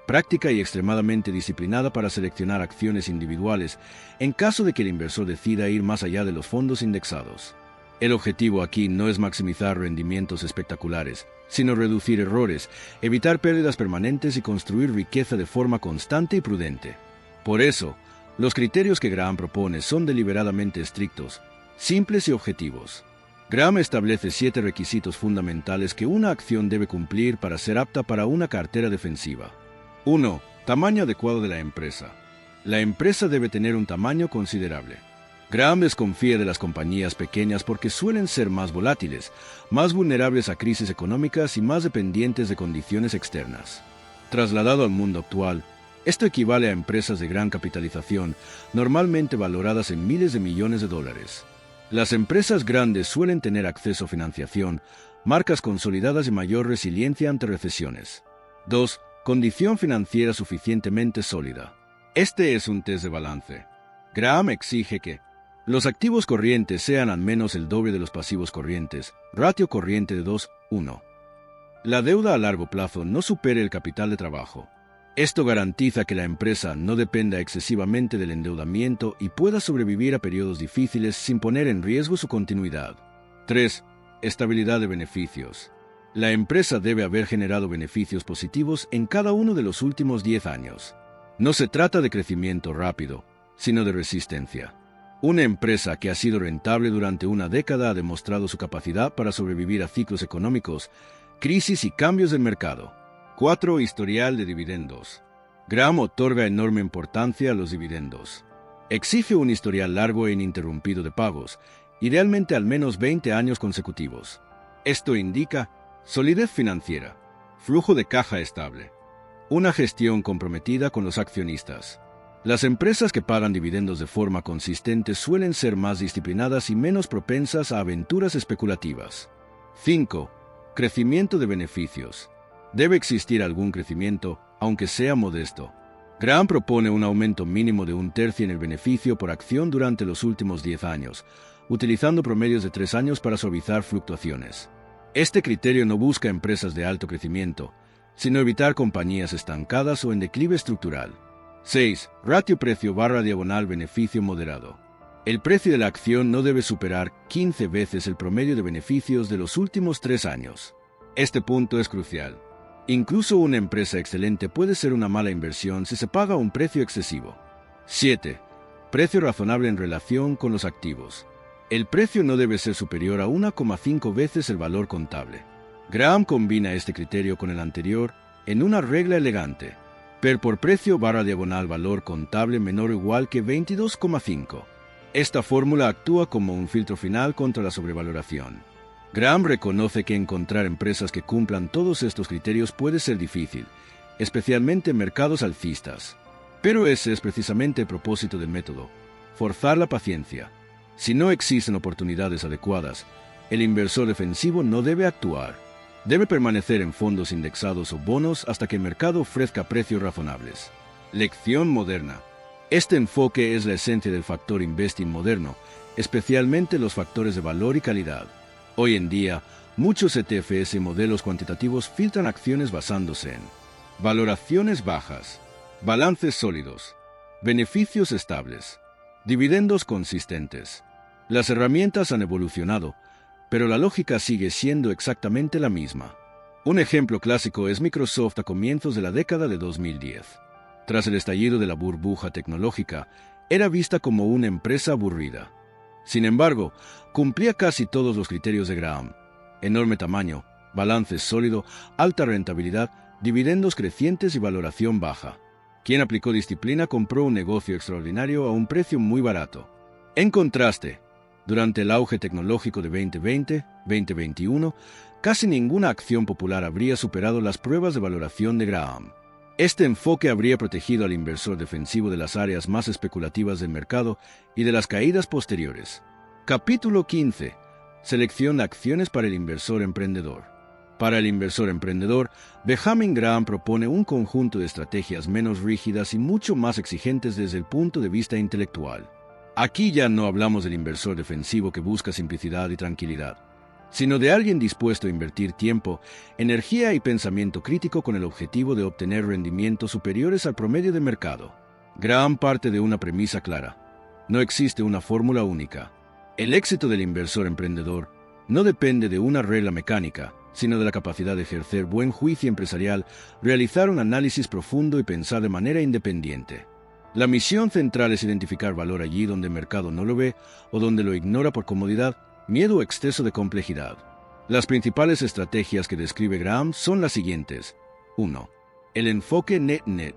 práctica y extremadamente disciplinada para seleccionar acciones individuales en caso de que el inversor decida ir más allá de los fondos indexados. El objetivo aquí no es maximizar rendimientos espectaculares, sino reducir errores, evitar pérdidas permanentes y construir riqueza de forma constante y prudente. Por eso, los criterios que Graham propone son deliberadamente estrictos, simples y objetivos. Graham establece 7 requisitos fundamentales que una acción debe cumplir para ser apta para una cartera defensiva. 1. Tamaño adecuado de la empresa. La empresa debe tener un tamaño considerable. Graham desconfía de las compañías pequeñas porque suelen ser más volátiles, más vulnerables a crisis económicas y más dependientes de condiciones externas. Trasladado al mundo actual, esto equivale a empresas de gran capitalización, normalmente valoradas en miles de millones de dólares. Las empresas grandes suelen tener acceso a financiación, marcas consolidadas y mayor resiliencia ante recesiones. 2. Condición financiera suficientemente sólida. Este es un test de balance. Graham exige que los activos corrientes sean al menos el doble de los pasivos corrientes, ratio corriente de 2:1. La deuda a largo plazo no supere el capital de trabajo. Esto garantiza que la empresa no dependa excesivamente del endeudamiento y pueda sobrevivir a periodos difíciles sin poner en riesgo su continuidad. 3. Estabilidad de beneficios. La empresa debe haber generado beneficios positivos en cada uno de los últimos 10 años. No se trata de crecimiento rápido, sino de resistencia. Una empresa que ha sido rentable durante una década ha demostrado su capacidad para sobrevivir a ciclos económicos, crisis y cambios del mercado. 4. Historial de dividendos. Graham otorga enorme importancia a los dividendos. Exige un historial largo e ininterrumpido de pagos, idealmente al menos 20 años consecutivos. Esto indica solidez financiera, flujo de caja estable, una gestión comprometida con los accionistas. Las empresas que pagan dividendos de forma consistente suelen ser más disciplinadas y menos propensas a aventuras especulativas. 5. Crecimiento de beneficios. Debe existir algún crecimiento, aunque sea modesto. Graham propone un aumento mínimo de 1/3 en el beneficio por acción durante los últimos 10 años, utilizando promedios de 3 años para suavizar fluctuaciones. Este criterio no busca empresas de alto crecimiento, sino evitar compañías estancadas o en declive estructural. 6. Ratio precio/beneficio moderado. El precio de la acción no debe superar 15 veces el promedio de beneficios de los últimos 3 años. Este punto es crucial. Incluso una empresa excelente puede ser una mala inversión si se paga un precio excesivo. 7. Precio razonable en relación con los activos. El precio no debe ser superior a 1,5 veces el valor contable. Graham combina este criterio con el anterior en una regla elegante. PER por precio/valor contable menor o igual que 22,5. Esta fórmula actúa como un filtro final contra la sobrevaloración. Graham reconoce que encontrar empresas que cumplan todos estos criterios puede ser difícil, especialmente en mercados alcistas. Pero ese es precisamente el propósito del método: forzar la paciencia. Si no existen oportunidades adecuadas, el inversor defensivo no debe actuar. Debe permanecer en fondos indexados o bonos hasta que el mercado ofrezca precios razonables. Lección moderna. Este enfoque es la esencia del factor investing moderno, especialmente los factores de valor y calidad. Hoy en día, muchos ETFs y modelos cuantitativos filtran acciones basándose en valoraciones bajas, balances sólidos, beneficios estables, dividendos consistentes. Las herramientas han evolucionado, pero la lógica sigue siendo exactamente la misma. Un ejemplo clásico es Microsoft a comienzos de la década de 2010. Tras el estallido de la burbuja tecnológica, era vista como una empresa aburrida. Sin embargo, cumplía casi todos los criterios de Graham: enorme tamaño, balance sólido, alta rentabilidad, dividendos crecientes y valoración baja. Quien aplicó disciplina compró un negocio extraordinario a un precio muy barato. En contraste, durante el auge tecnológico de 2020-2021, casi ninguna acción popular habría superado las pruebas de valoración de Graham. Este enfoque habría protegido al inversor defensivo de las áreas más especulativas del mercado y de las caídas posteriores. Capítulo 15. Selección de acciones para el inversor emprendedor. Para el inversor emprendedor, Benjamin Graham propone un conjunto de estrategias menos rígidas y mucho más exigentes desde el punto de vista intelectual. Aquí ya no hablamos del inversor defensivo que busca simplicidad y tranquilidad, sino de alguien dispuesto a invertir tiempo, energía y pensamiento crítico con el objetivo de obtener rendimientos superiores al promedio de mercado. Graham parte de una premisa clara: no existe una fórmula única. El éxito del inversor emprendedor no depende de una regla mecánica, sino de la capacidad de ejercer buen juicio empresarial, realizar un análisis profundo y pensar de manera independiente. La misión central es identificar valor allí donde el mercado no lo ve o donde lo ignora por comodidad, miedo o exceso de complejidad. Las principales estrategias que describe Graham son las siguientes. 1. El enfoque net-net.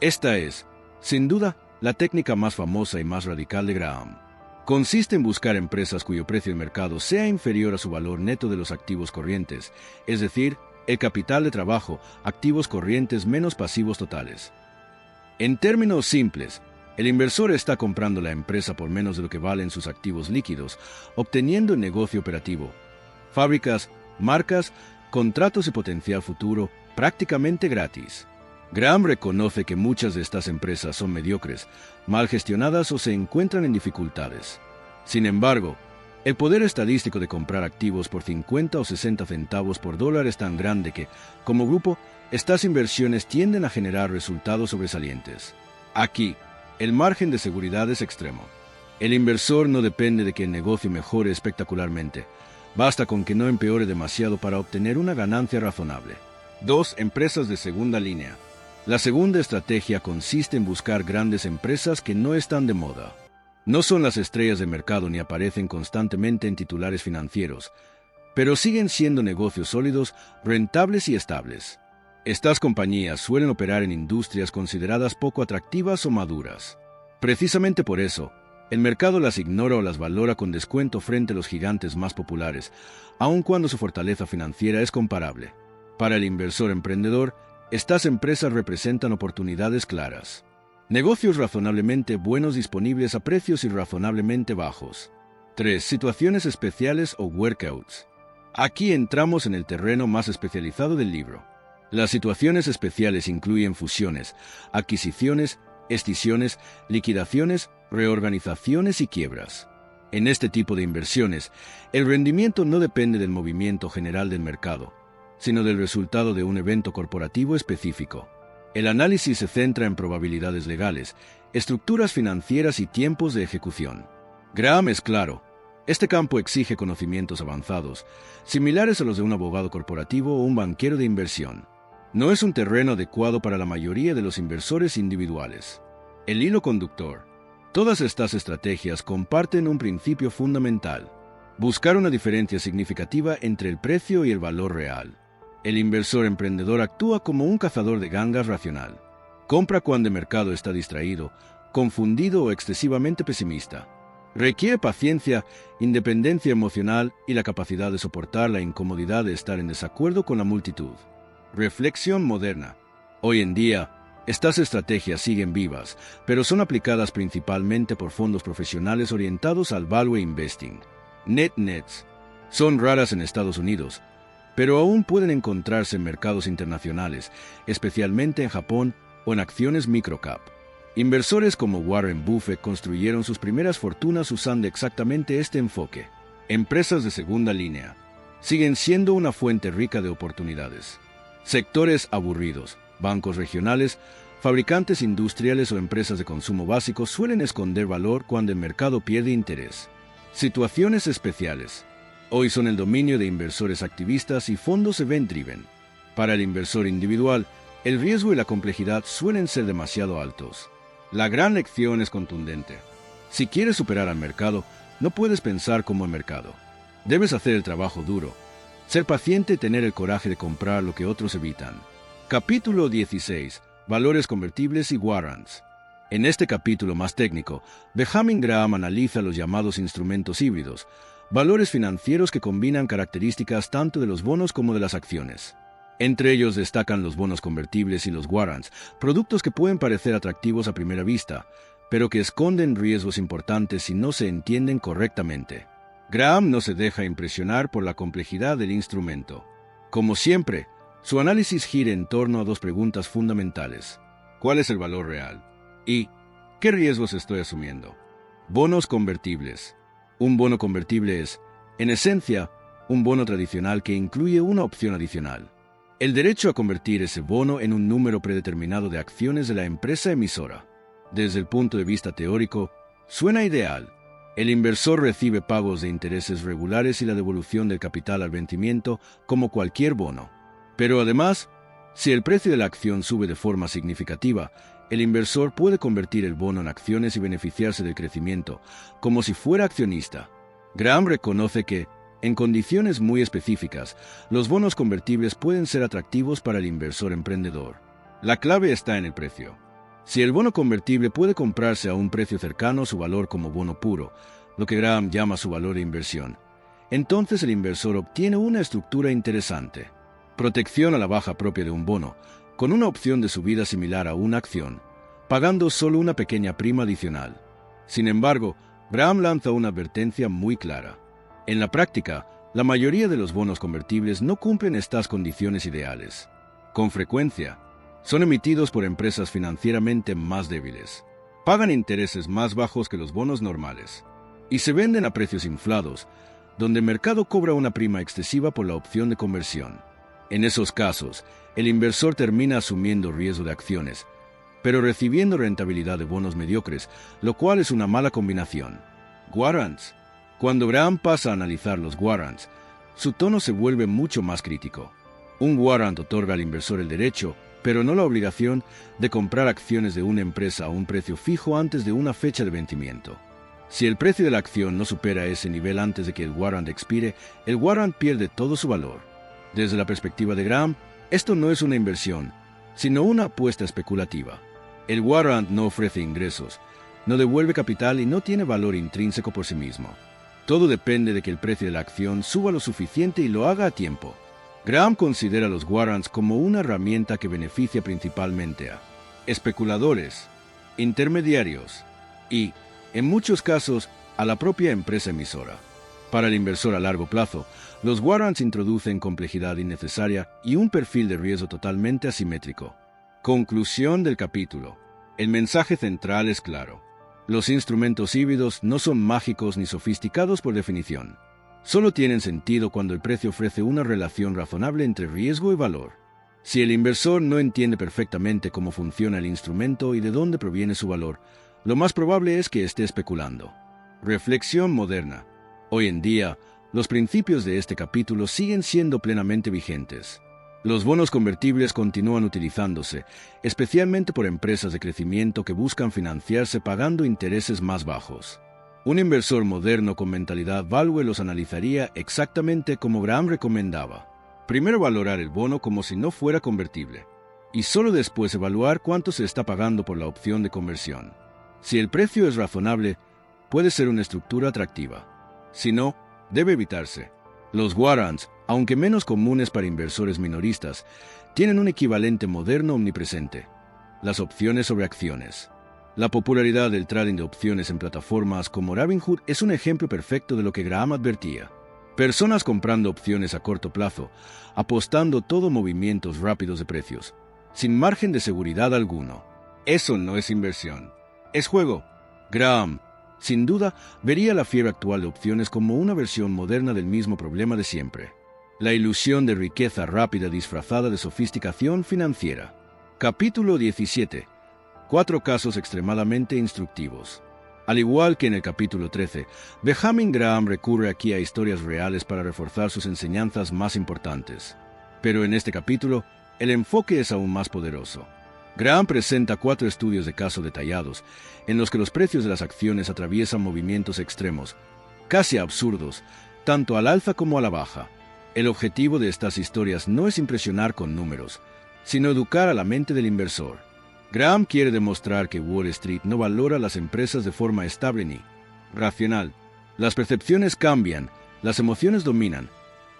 Esta es, sin duda, la técnica más famosa y más radical de Graham. Consiste en buscar empresas cuyo precio de mercado sea inferior a su valor neto de los activos corrientes, es decir, el capital de trabajo, activos corrientes menos pasivos totales. En términos simples, el inversor está comprando la empresa por menos de lo que valen sus activos líquidos, obteniendo el negocio operativo, fábricas, marcas, contratos y potencial futuro prácticamente gratis. Graham reconoce que muchas de estas empresas son mediocres, mal gestionadas o se encuentran en dificultades. Sin embargo, el poder estadístico de comprar activos por 50 o 60 centavos por dólar es tan grande que, como grupo, estas inversiones tienden a generar resultados sobresalientes. Aquí, el margen de seguridad es extremo. El inversor no depende de que el negocio mejore espectacularmente. Basta con que no empeore demasiado para obtener una ganancia razonable. 2. Empresas de segunda línea. La segunda estrategia consiste en buscar grandes empresas que no están de moda. No son las estrellas de mercado ni aparecen constantemente en titulares financieros, pero siguen siendo negocios sólidos, rentables y estables. Estas compañías suelen operar en industrias consideradas poco atractivas o maduras. Precisamente por eso, el mercado las ignora o las valora con descuento frente a los gigantes más populares, aun cuando su fortaleza financiera es comparable. Para el inversor emprendedor, estas empresas representan oportunidades claras. Negocios razonablemente buenos disponibles a precios irrazonablemente bajos. 3. Situaciones especiales o workouts. Aquí entramos en el terreno más especializado del libro. Las situaciones especiales incluyen fusiones, adquisiciones, escisiones, liquidaciones, reorganizaciones y quiebras. En este tipo de inversiones, el rendimiento no depende del movimiento general del mercado, sino del resultado de un evento corporativo específico. El análisis se centra en probabilidades legales, estructuras financieras y tiempos de ejecución. Graham es claro, este campo exige conocimientos avanzados, similares a los de un abogado corporativo o un banquero de inversión. No es un terreno adecuado para la mayoría de los inversores individuales. El hilo conductor. Todas estas estrategias comparten un principio fundamental: buscar una diferencia significativa entre el precio y el valor real. El inversor emprendedor actúa como un cazador de gangas racional. Compra cuando el mercado está distraído, confundido o excesivamente pesimista. Requiere paciencia, independencia emocional y la capacidad de soportar la incomodidad de estar en desacuerdo con la multitud. Reflexión moderna. Hoy en día, estas estrategias siguen vivas, pero son aplicadas principalmente por fondos profesionales orientados al value investing. Net-nets. Son raras en Estados Unidos, pero aún pueden encontrarse en mercados internacionales, especialmente en Japón o en acciones microcap. Inversores como Warren Buffett construyeron sus primeras fortunas usando exactamente este enfoque. Empresas de segunda línea siguen siendo una fuente rica de oportunidades. Sectores aburridos, bancos regionales, fabricantes industriales o empresas de consumo básico suelen esconder valor cuando el mercado pierde interés. Situaciones especiales. Hoy son el dominio de inversores activistas y fondos event-driven. Para el inversor individual, el riesgo y la complejidad suelen ser demasiado altos. La gran lección es contundente. Si quieres superar al mercado, no puedes pensar como el mercado. Debes hacer el trabajo duro, ser paciente y tener el coraje de comprar lo que otros evitan. Capítulo 16. Valores convertibles y warrants. En este capítulo más técnico, Benjamin Graham analiza los llamados instrumentos híbridos, valores financieros que combinan características tanto de los bonos como de las acciones. Entre ellos destacan los bonos convertibles y los warrants, productos que pueden parecer atractivos a primera vista, pero que esconden riesgos importantes si no se entienden correctamente. Graham no se deja impresionar por la complejidad del instrumento. Como siempre, su análisis gira en torno a dos preguntas fundamentales: ¿cuál es el valor real? Y ¿qué riesgos estoy asumiendo? Bonos convertibles. Un bono convertible es, en esencia, un bono tradicional que incluye una opción adicional: el derecho a convertir ese bono en un número predeterminado de acciones de la empresa emisora. Desde el punto de vista teórico, suena ideal. El inversor recibe pagos de intereses regulares y la devolución del capital al vencimiento como cualquier bono. Pero además, si el precio de la acción sube de forma significativa, el inversor puede convertir el bono en acciones y beneficiarse del crecimiento, como si fuera accionista. Graham reconoce que, en condiciones muy específicas, los bonos convertibles pueden ser atractivos para el inversor emprendedor. La clave está en el precio. Si el bono convertible puede comprarse a un precio cercano a su valor como bono puro, lo que Graham llama su valor de inversión, entonces el inversor obtiene una estructura interesante. Protección a la baja propia de un bono, con una opción de subida similar a una acción, pagando solo una pequeña prima adicional. Sin embargo, Graham lanza una advertencia muy clara. En la práctica, la mayoría de los bonos convertibles no cumplen estas condiciones ideales. Con frecuencia, son emitidos por empresas financieramente más débiles, pagan intereses más bajos que los bonos normales, y se venden a precios inflados, donde el mercado cobra una prima excesiva por la opción de conversión. En esos casos, el inversor termina asumiendo riesgo de acciones, pero recibiendo rentabilidad de bonos mediocres, lo cual es una mala combinación. Warrants. Cuando Graham pasa a analizar los warrants, su tono se vuelve mucho más crítico. Un warrant otorga al inversor el derecho, pero no la obligación, de comprar acciones de una empresa a un precio fijo antes de una fecha de vencimiento. Si el precio de la acción no supera ese nivel antes de que el warrant expire, el warrant pierde todo su valor. Desde la perspectiva de Graham, esto no es una inversión, sino una apuesta especulativa. El warrant no ofrece ingresos, no devuelve capital y no tiene valor intrínseco por sí mismo. Todo depende de que el precio de la acción suba lo suficiente y lo haga a tiempo. Graham considera los warrants como una herramienta que beneficia principalmente a especuladores, intermediarios y, en muchos casos, a la propia empresa emisora. Para el inversor a largo plazo, los warrants introducen complejidad innecesaria y un perfil de riesgo totalmente asimétrico. Conclusión del capítulo. El mensaje central es claro. Los instrumentos híbridos no son mágicos ni sofisticados por definición. Solo tienen sentido cuando el precio ofrece una relación razonable entre riesgo y valor. Si el inversor no entiende perfectamente cómo funciona el instrumento y de dónde proviene su valor, lo más probable es que esté especulando. Reflexión moderna. Hoy en día, los principios de este capítulo siguen siendo plenamente vigentes. Los bonos convertibles continúan utilizándose, especialmente por empresas de crecimiento que buscan financiarse pagando intereses más bajos. Un inversor moderno con mentalidad value los analizaría exactamente como Graham recomendaba. Primero valorar el bono como si no fuera convertible, y solo después evaluar cuánto se está pagando por la opción de conversión. Si el precio es razonable, puede ser una estructura atractiva. Si no, debe evitarse. Los warrants, aunque menos comunes para inversores minoristas, tienen un equivalente moderno omnipresente: las opciones sobre acciones. La popularidad del trading de opciones en plataformas como Robinhood es un ejemplo perfecto de lo que Graham advertía. Personas comprando opciones a corto plazo, apostando todo movimientos rápidos de precios, sin margen de seguridad alguno. Eso no es inversión, es juego. Graham, sin duda, vería la fiebre actual de opciones como una versión moderna del mismo problema de siempre: la ilusión de riqueza rápida disfrazada de sofisticación financiera. Capítulo 17. 4 casos extremadamente instructivos. Al igual que en el capítulo 13, Benjamin Graham recurre aquí a historias reales para reforzar sus enseñanzas más importantes. Pero en este capítulo, el enfoque es aún más poderoso. Graham presenta 4 estudios de caso detallados, en los que los precios de las acciones atraviesan movimientos extremos, casi absurdos, tanto al alza como a la baja. El objetivo de estas historias no es impresionar con números, sino educar a la mente del inversor. Graham quiere demostrar que Wall Street no valora las empresas de forma estable ni racional. Las percepciones cambian, las emociones dominan,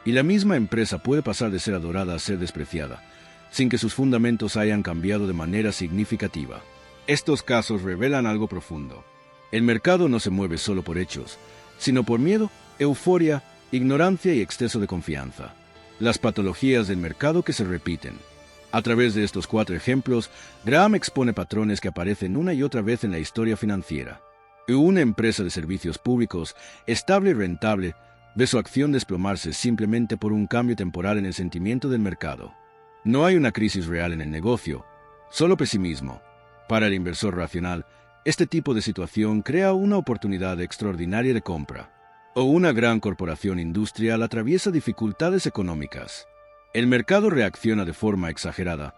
y la misma empresa puede pasar de ser adorada a ser despreciada, sin que sus fundamentos hayan cambiado de manera significativa. Estos casos revelan algo profundo. El mercado no se mueve solo por hechos, sino por miedo, euforia, ignorancia y exceso de confianza. Las patologías del mercado que se repiten. A través de estos 4 ejemplos, Graham expone patrones que aparecen una y otra vez en la historia financiera. Una empresa de servicios públicos, estable y rentable, ve su acción desplomarse simplemente por un cambio temporal en el sentimiento del mercado. No hay una crisis real en el negocio, solo pesimismo. Para el inversor racional, este tipo de situación crea una oportunidad extraordinaria de compra. O una gran corporación industrial atraviesa dificultades económicas. El mercado reacciona de forma exagerada,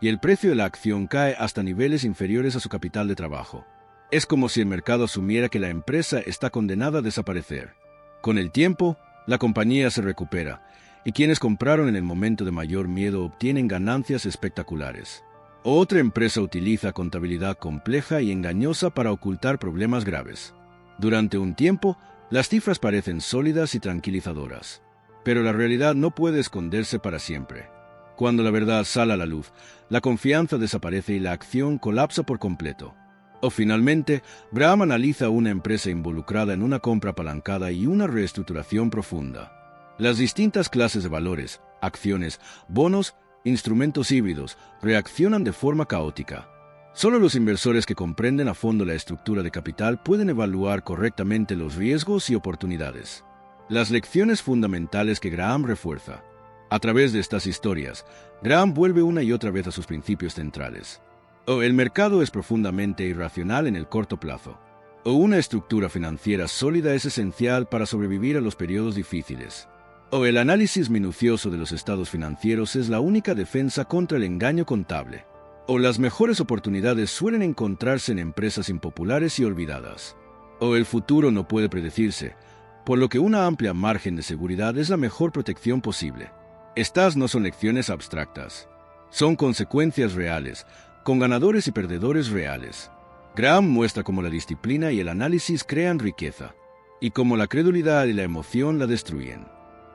y el precio de la acción cae hasta niveles inferiores a su capital de trabajo. Es como si el mercado asumiera que la empresa está condenada a desaparecer. Con el tiempo, la compañía se recupera, y quienes compraron en el momento de mayor miedo obtienen ganancias espectaculares. Otra empresa utiliza contabilidad compleja y engañosa para ocultar problemas graves. Durante un tiempo, las cifras parecen sólidas y tranquilizadoras. Pero la realidad no puede esconderse para siempre. Cuando la verdad sale a la luz, la confianza desaparece y la acción colapsa por completo. O finalmente, Graham analiza una empresa involucrada en una compra apalancada y una reestructuración profunda. Las distintas clases de valores, acciones, bonos, instrumentos híbridos, reaccionan de forma caótica. Solo los inversores que comprenden a fondo la estructura de capital pueden evaluar correctamente los riesgos y oportunidades. Las lecciones fundamentales que Graham refuerza. A través de estas historias, Graham vuelve una y otra vez a sus principios centrales. O el mercado es profundamente irracional en el corto plazo. O una estructura financiera sólida es esencial para sobrevivir a los periodos difíciles. O el análisis minucioso de los estados financieros es la única defensa contra el engaño contable. O las mejores oportunidades suelen encontrarse en empresas impopulares y olvidadas. O el futuro no puede predecirse, por lo que una amplia margen de seguridad es la mejor protección posible. Estas no son lecciones abstractas. Son consecuencias reales, con ganadores y perdedores reales. Graham muestra cómo la disciplina y el análisis crean riqueza, y cómo la credulidad y la emoción la destruyen.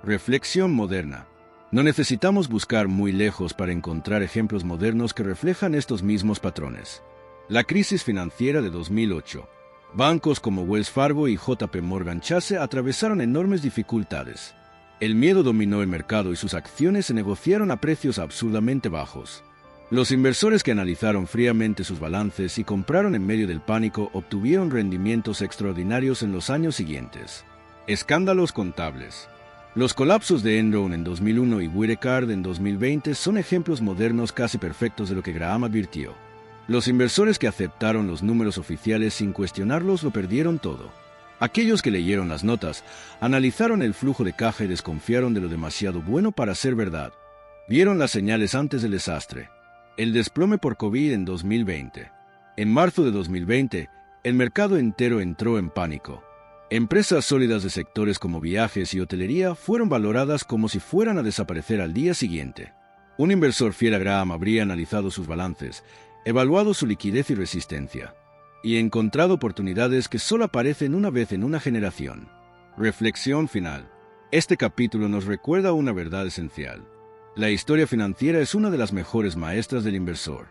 Reflexión moderna. No necesitamos buscar muy lejos para encontrar ejemplos modernos que reflejan estos mismos patrones. La crisis financiera de 2008. Bancos como Wells Fargo y JP Morgan Chase atravesaron enormes dificultades. El miedo dominó el mercado y sus acciones se negociaron a precios absurdamente bajos. Los inversores que analizaron fríamente sus balances y compraron en medio del pánico obtuvieron rendimientos extraordinarios en los años siguientes. Escándalos contables. Los colapsos de Enron en 2001 y Wirecard en 2020 son ejemplos modernos casi perfectos de lo que Graham advirtió. Los inversores que aceptaron los números oficiales sin cuestionarlos lo perdieron todo. Aquellos que leyeron las notas, analizaron el flujo de caja y desconfiaron de lo demasiado bueno para ser verdad. Vieron las señales antes del desastre. El desplome por COVID en 2020. En marzo de 2020, el mercado entero entró en pánico. Empresas sólidas de sectores como viajes y hotelería fueron valoradas como si fueran a desaparecer al día siguiente. Un inversor fiel a Graham habría analizado sus balances, evaluado su liquidez y resistencia, y encontrado oportunidades que solo aparecen una vez en una generación. Reflexión final. Este capítulo nos recuerda una verdad esencial. La historia financiera es una de las mejores maestras del inversor.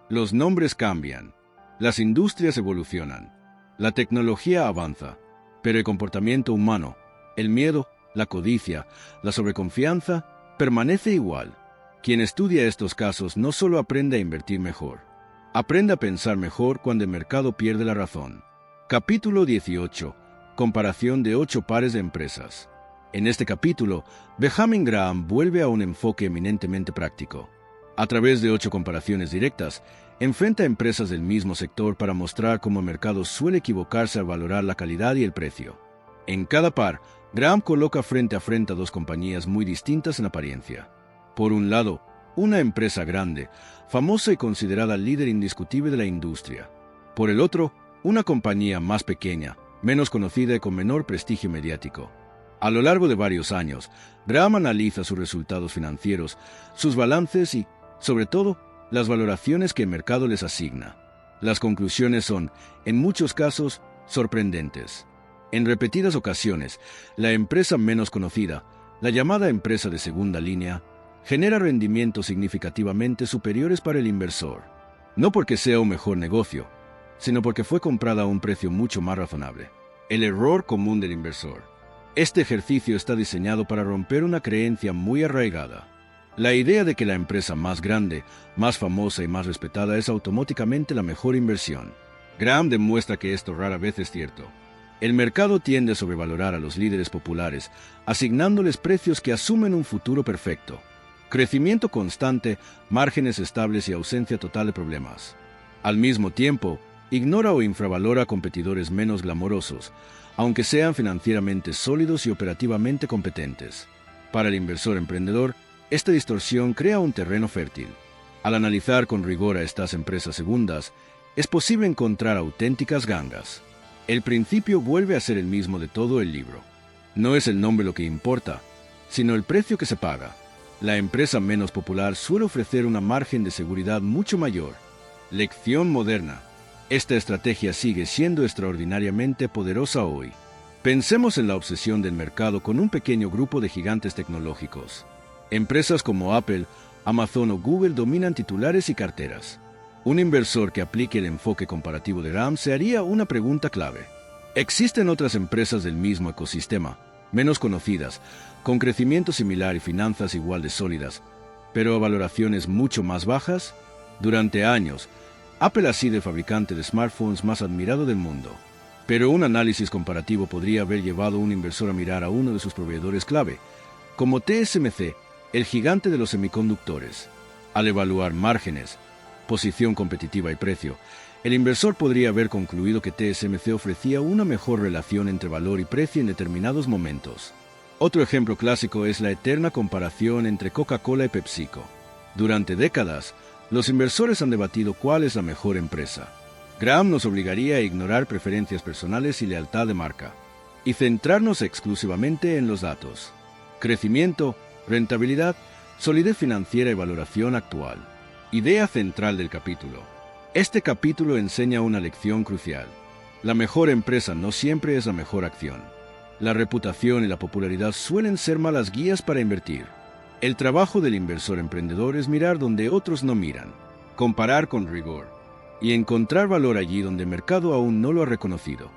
Los nombres cambian, las industrias evolucionan, la tecnología avanza, pero el comportamiento humano, el miedo, la codicia, la sobreconfianza, permanece igual. Quien estudia estos casos no solo aprende a invertir mejor, aprende a pensar mejor cuando el mercado pierde la razón. Capítulo 18. Comparación de 8 pares de empresas. En este capítulo, Benjamin Graham vuelve a un enfoque eminentemente práctico. A través de 8 comparaciones directas, enfrenta a empresas del mismo sector para mostrar cómo el mercado suele equivocarse al valorar la calidad y el precio. En cada par, Graham coloca frente a frente a 2 compañías muy distintas en apariencia. Por un lado, una empresa grande, famosa y considerada líder indiscutible de la industria. Por el otro, una compañía más pequeña, menos conocida y con menor prestigio mediático. A lo largo de varios años, Graham analiza sus resultados financieros, sus balances y, sobre todo, las valoraciones que el mercado les asigna. Las conclusiones son, en muchos casos, sorprendentes. En repetidas ocasiones, la empresa menos conocida, la llamada empresa de segunda línea, genera rendimientos significativamente superiores para el inversor. No porque sea un mejor negocio, sino porque fue comprada a un precio mucho más razonable. El error común del inversor. Este ejercicio está diseñado para romper una creencia muy arraigada. La idea de que la empresa más grande, más famosa y más respetada es automáticamente la mejor inversión. Graham demuestra que esto rara vez es cierto. El mercado tiende a sobrevalorar a los líderes populares, asignándoles precios que asumen un futuro perfecto. Crecimiento constante, márgenes estables y ausencia total de problemas. Al mismo tiempo, ignora o infravalora a competidores menos glamorosos, aunque sean financieramente sólidos y operativamente competentes. Para el inversor emprendedor, esta distorsión crea un terreno fértil. Al analizar con rigor a estas empresas segundas, es posible encontrar auténticas gangas. El principio vuelve a ser el mismo de todo el libro. No es el nombre lo que importa, sino el precio que se paga. La empresa menos popular suele ofrecer una margen de seguridad mucho mayor. Lección moderna. Esta estrategia sigue siendo extraordinariamente poderosa hoy. Pensemos en la obsesión del mercado con un pequeño grupo de gigantes tecnológicos. Empresas como Apple, Amazon o Google dominan titulares y carteras. Un inversor que aplique el enfoque comparativo de Graham se haría una pregunta clave. ¿Existen otras empresas del mismo ecosistema, menos conocidas, con crecimiento similar y finanzas igual de sólidas, pero a valoraciones mucho más bajas? Durante años, Apple ha sido el fabricante de smartphones más admirado del mundo. Pero un análisis comparativo podría haber llevado a un inversor a mirar a uno de sus proveedores clave, como TSMC, el gigante de los semiconductores. Al evaluar márgenes, posición competitiva y precio, el inversor podría haber concluido que TSMC ofrecía una mejor relación entre valor y precio en determinados momentos. Otro ejemplo clásico es la eterna comparación entre Coca-Cola y PepsiCo. Durante décadas, los inversores han debatido cuál es la mejor empresa. Graham nos obligaría a ignorar preferencias personales y lealtad de marca, y centrarnos exclusivamente en los datos. Crecimiento, rentabilidad, solidez financiera y valoración actual. Idea central del capítulo. Este capítulo enseña una lección crucial. La mejor empresa no siempre es la mejor acción. La reputación y la popularidad suelen ser malas guías para invertir. El trabajo del inversor emprendedor es mirar donde otros no miran, comparar con rigor y encontrar valor allí donde el mercado aún no lo ha reconocido.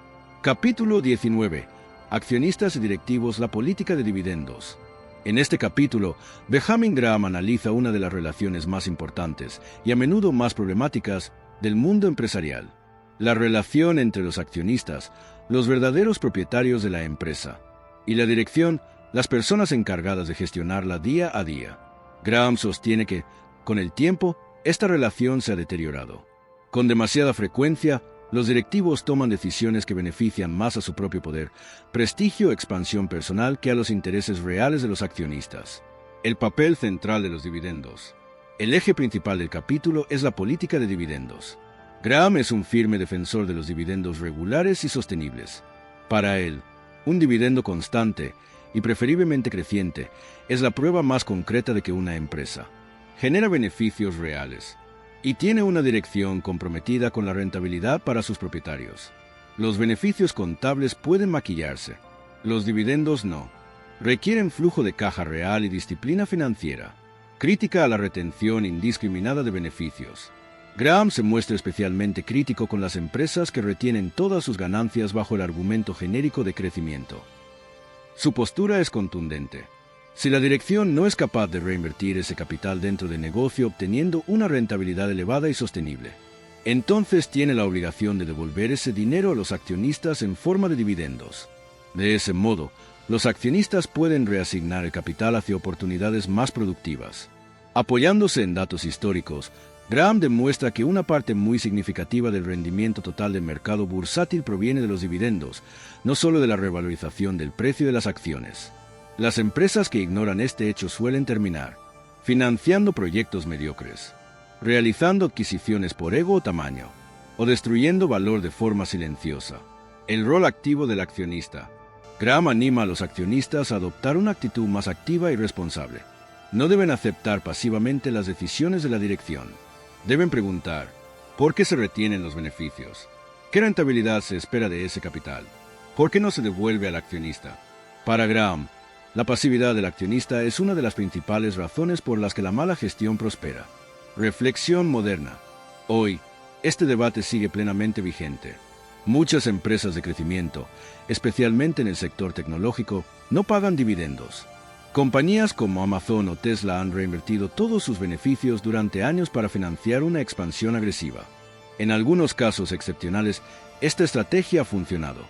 Capítulo 19. Accionistas y directivos, la política de dividendos. En este capítulo, Benjamin Graham analiza una de las relaciones más importantes y a menudo más problemáticas del mundo empresarial: la relación entre los accionistas, los verdaderos propietarios de la empresa, y la dirección, las personas encargadas de gestionarla día a día. Graham sostiene que, con el tiempo, esta relación se ha deteriorado. Con demasiada frecuencia, los directivos toman decisiones que benefician más a su propio poder, prestigio o expansión personal que a los intereses reales de los accionistas. El papel central de los dividendos. El eje principal del capítulo es la política de dividendos. Graham es un firme defensor de los dividendos regulares y sostenibles. Para él, un dividendo constante y preferiblemente creciente es la prueba más concreta de que una empresa genera beneficios reales y tiene una dirección comprometida con la rentabilidad para sus propietarios. Los beneficios contables pueden maquillarse, los dividendos no. Requieren flujo de caja real y disciplina financiera. Crítica a la retención indiscriminada de beneficios. Graham se muestra especialmente crítico con las empresas que retienen todas sus ganancias bajo el argumento genérico de crecimiento. Su postura es contundente. Si la dirección no es capaz de reinvertir ese capital dentro del negocio obteniendo una rentabilidad elevada y sostenible, entonces tiene la obligación de devolver ese dinero a los accionistas en forma de dividendos. De ese modo, los accionistas pueden reasignar el capital hacia oportunidades más productivas. Apoyándose en datos históricos, Graham demuestra que una parte muy significativa del rendimiento total del mercado bursátil proviene de los dividendos, no solo de la revalorización del precio de las acciones. Las empresas que ignoran este hecho suelen terminar financiando proyectos mediocres, realizando adquisiciones por ego o tamaño, o destruyendo valor de forma silenciosa. El rol activo del accionista. Graham anima a los accionistas a adoptar una actitud más activa y responsable. No deben aceptar pasivamente las decisiones de la dirección. Deben preguntar, ¿por qué se retienen los beneficios? ¿Qué rentabilidad se espera de ese capital? ¿Por qué no se devuelve al accionista? Para Graham, la pasividad del accionista es una de las principales razones por las que la mala gestión prospera. Reflexión moderna. Hoy, este debate sigue plenamente vigente. Muchas empresas de crecimiento, especialmente en el sector tecnológico, no pagan dividendos. Compañías como Amazon o Tesla han reinvertido todos sus beneficios durante años para financiar una expansión agresiva. En algunos casos excepcionales, esta estrategia ha funcionado.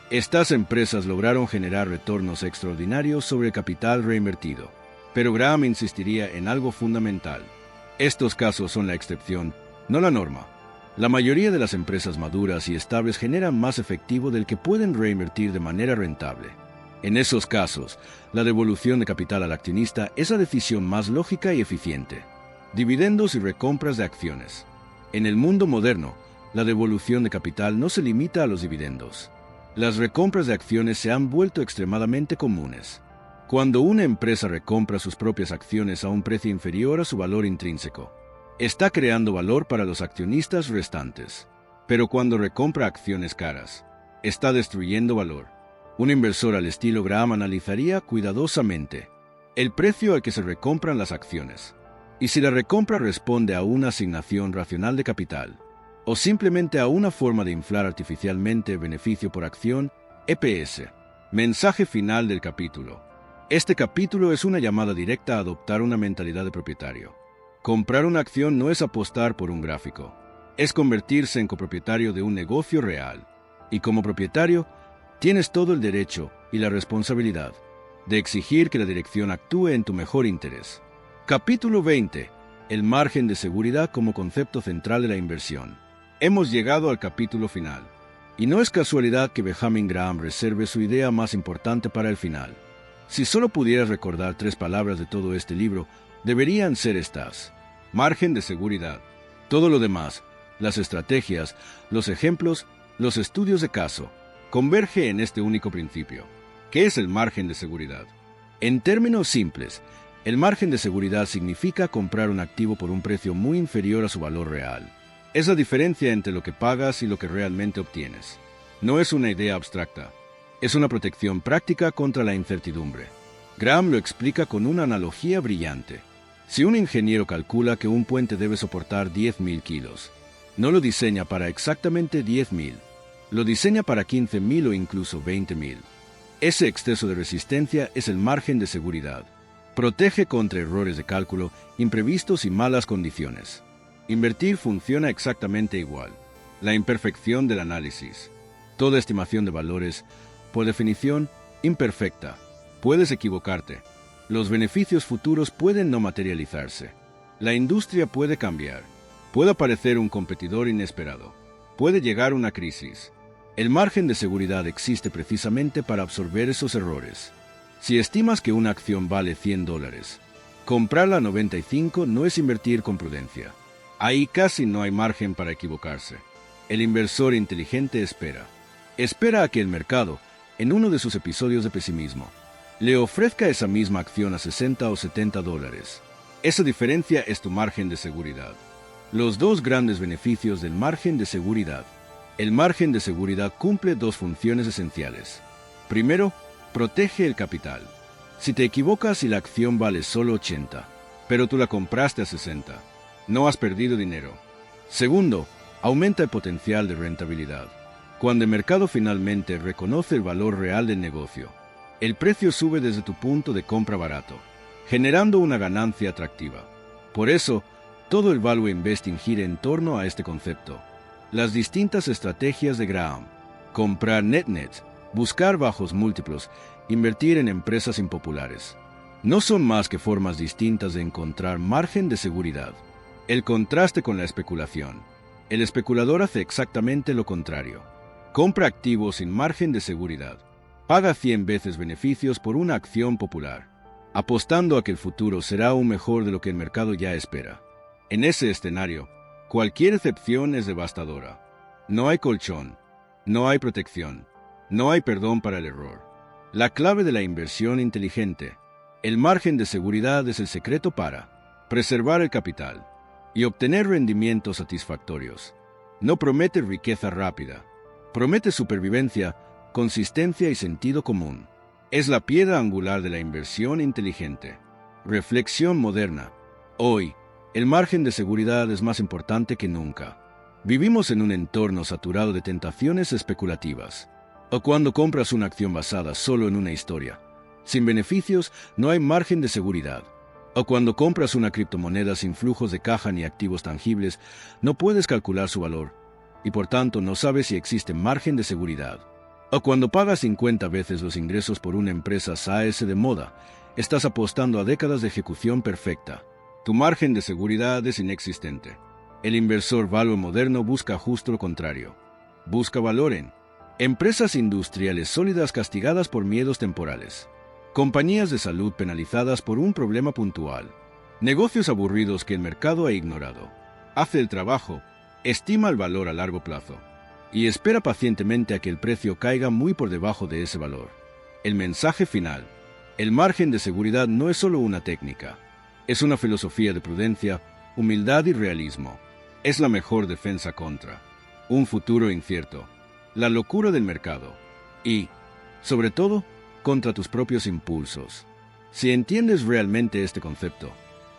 Estas empresas lograron generar retornos extraordinarios sobre el capital reinvertido. Pero Graham insistiría en algo fundamental. Estos casos son la excepción, no la norma. La mayoría de las empresas maduras y estables generan más efectivo del que pueden reinvertir de manera rentable. En esos casos, la devolución de capital al accionista es la decisión más lógica y eficiente. Dividendos y recompras de acciones. En el mundo moderno, la devolución de capital no se limita a los dividendos. Las recompras de acciones se han vuelto extremadamente comunes. Cuando una empresa recompra sus propias acciones a un precio inferior a su valor intrínseco, está creando valor para los accionistas restantes. Pero cuando recompra acciones caras, está destruyendo valor. Un inversor al estilo Graham analizaría cuidadosamente el precio al que se recompran las acciones, y si la recompra responde a una asignación racional de capital, o simplemente a una forma de inflar artificialmente beneficio por acción, EPS. Mensaje final del capítulo. Este capítulo es una llamada directa a adoptar una mentalidad de propietario. Comprar una acción no es apostar por un gráfico, es convertirse en copropietario de un negocio real. Y como propietario, tienes todo el derecho y la responsabilidad de exigir que la dirección actúe en tu mejor interés. Capítulo 20. El margen de seguridad como concepto central de la inversión. Hemos llegado al capítulo final. Y no es casualidad que Benjamin Graham reserve su idea más importante para el final. Si solo pudieras recordar 3 palabras de todo este libro, deberían ser estas: margen de seguridad. Todo lo demás, las estrategias, los ejemplos, los estudios de caso, converge en este único principio. ¿Qué es el margen de seguridad? En términos simples, el margen de seguridad significa comprar un activo por un precio muy inferior a su valor real. Es la diferencia entre lo que pagas y lo que realmente obtienes. No es una idea abstracta. Es una protección práctica contra la incertidumbre. Graham lo explica con una analogía brillante. Si un ingeniero calcula que un puente debe soportar 10.000 kilos, no lo diseña para exactamente 10.000, lo diseña para 15.000 o incluso 20.000. Ese exceso de resistencia es el margen de seguridad. Protege contra errores de cálculo, imprevistos y malas condiciones. Invertir funciona exactamente igual. La imperfección del análisis. Toda estimación de valores, por definición, imperfecta. Puedes equivocarte. Los beneficios futuros pueden no materializarse. La industria puede cambiar. Puede aparecer un competidor inesperado. Puede llegar una crisis. El margen de seguridad existe precisamente para absorber esos errores. Si estimas que una acción vale $100, comprarla a 95 no es invertir con prudencia. Ahí casi no hay margen para equivocarse. El inversor inteligente espera. Espera a que el mercado, en uno de sus episodios de pesimismo, le ofrezca esa misma acción a $60 o $70. Esa diferencia es tu margen de seguridad. Los 2 grandes beneficios del margen de seguridad. El margen de seguridad cumple 2 funciones esenciales. Primero, protege el capital. Si te equivocas y la acción vale solo 80, pero tú la compraste a 60, no has perdido dinero. Segundo, aumenta el potencial de rentabilidad. Cuando el mercado finalmente reconoce el valor real del negocio, el precio sube desde tu punto de compra barato, generando una ganancia atractiva. Por eso, todo el value investing gira en torno a este concepto. Las distintas estrategias de Graham: comprar net, buscar bajos múltiplos, invertir en empresas impopulares, no son más que formas distintas de encontrar margen de seguridad. El contraste con la especulación. El especulador hace exactamente lo contrario. Compra activos sin margen de seguridad. Paga 100 veces beneficios por una acción popular, apostando a que el futuro será aún mejor de lo que el mercado ya espera. En ese escenario, cualquier excepción es devastadora. No hay colchón, no hay protección, no hay perdón para el error. La clave de la inversión inteligente. El margen de seguridad es el secreto para preservar el capital y obtener rendimientos satisfactorios. No promete riqueza rápida, promete supervivencia, consistencia y sentido común. Es la piedra angular de la inversión inteligente. Reflexión moderna. Hoy, el margen de seguridad es más importante que nunca. Vivimos en un entorno saturado de tentaciones especulativas. O cuando compras una acción basada solo en una historia, sin beneficios, no hay margen de seguridad. O cuando compras una criptomoneda sin flujos de caja ni activos tangibles, no puedes calcular su valor, y por tanto no sabes si existe margen de seguridad. O cuando pagas 50 veces los ingresos por una empresa SaaS de moda, estás apostando a décadas de ejecución perfecta. Tu margen de seguridad es inexistente. El inversor value moderno busca justo lo contrario. Busca valor en empresas industriales sólidas castigadas por miedos temporales, compañías de salud penalizadas por un problema puntual, negocios aburridos que el mercado ha ignorado. Hace el trabajo, estima el valor a largo plazo y espera pacientemente a que el precio caiga muy por debajo de ese valor. El mensaje final. El margen de seguridad no es solo una técnica, es una filosofía de prudencia, humildad y realismo. Es la mejor defensa contra un futuro incierto, la locura del mercado y, sobre todo, contra tus propios impulsos. Si entiendes realmente este concepto,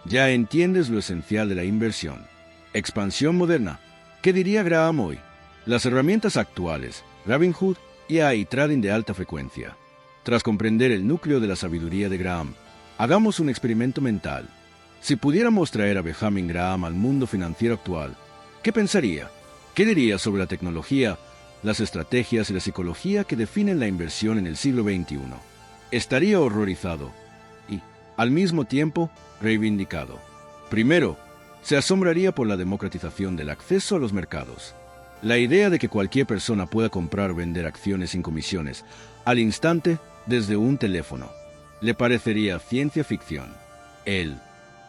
ya entiendes lo esencial de la inversión. Expansión moderna. ¿Qué diría Graham hoy? Las herramientas actuales, Robinhood y AI trading de alta frecuencia. Tras comprender el núcleo de la sabiduría de Graham, hagamos un experimento mental. Si pudiéramos traer a Benjamin Graham al mundo financiero actual, ¿qué pensaría? ¿Qué diría sobre la tecnología, las estrategias y la psicología que definen la inversión en el siglo XXI? Estaría horrorizado y, al mismo tiempo, reivindicado. Primero, se asombraría por la democratización del acceso a los mercados. La idea de que cualquier persona pueda comprar o vender acciones sin comisiones, al instante, desde un teléfono, le parecería ciencia ficción. Él,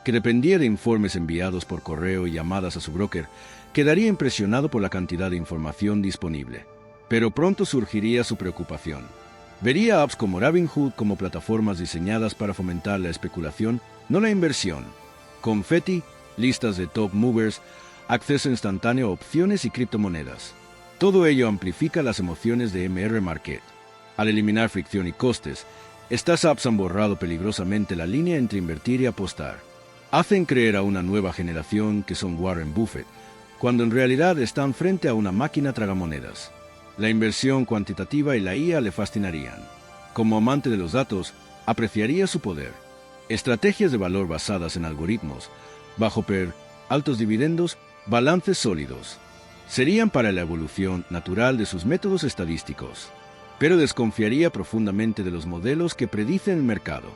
que dependía de informes enviados por correo y llamadas a su broker, quedaría impresionado por la cantidad de información disponible. Pero pronto surgiría su preocupación. Vería apps como Robinhood como plataformas diseñadas para fomentar la especulación, no la inversión. Confetti, listas de top movers, acceso instantáneo a opciones y criptomonedas. Todo ello amplifica las emociones de MR Market. Al eliminar fricción y costes, estas apps han borrado peligrosamente la línea entre invertir y apostar. Hacen creer a una nueva generación que son Warren Buffett, cuando en realidad están frente a una máquina tragamonedas. La inversión cuantitativa y la IA le fascinarían. Como amante de los datos, apreciaría su poder. Estrategias de valor basadas en algoritmos, bajo PER, altos dividendos, balances sólidos. Serían para la evolución natural de sus métodos estadísticos. Pero desconfiaría profundamente de los modelos que predicen el mercado.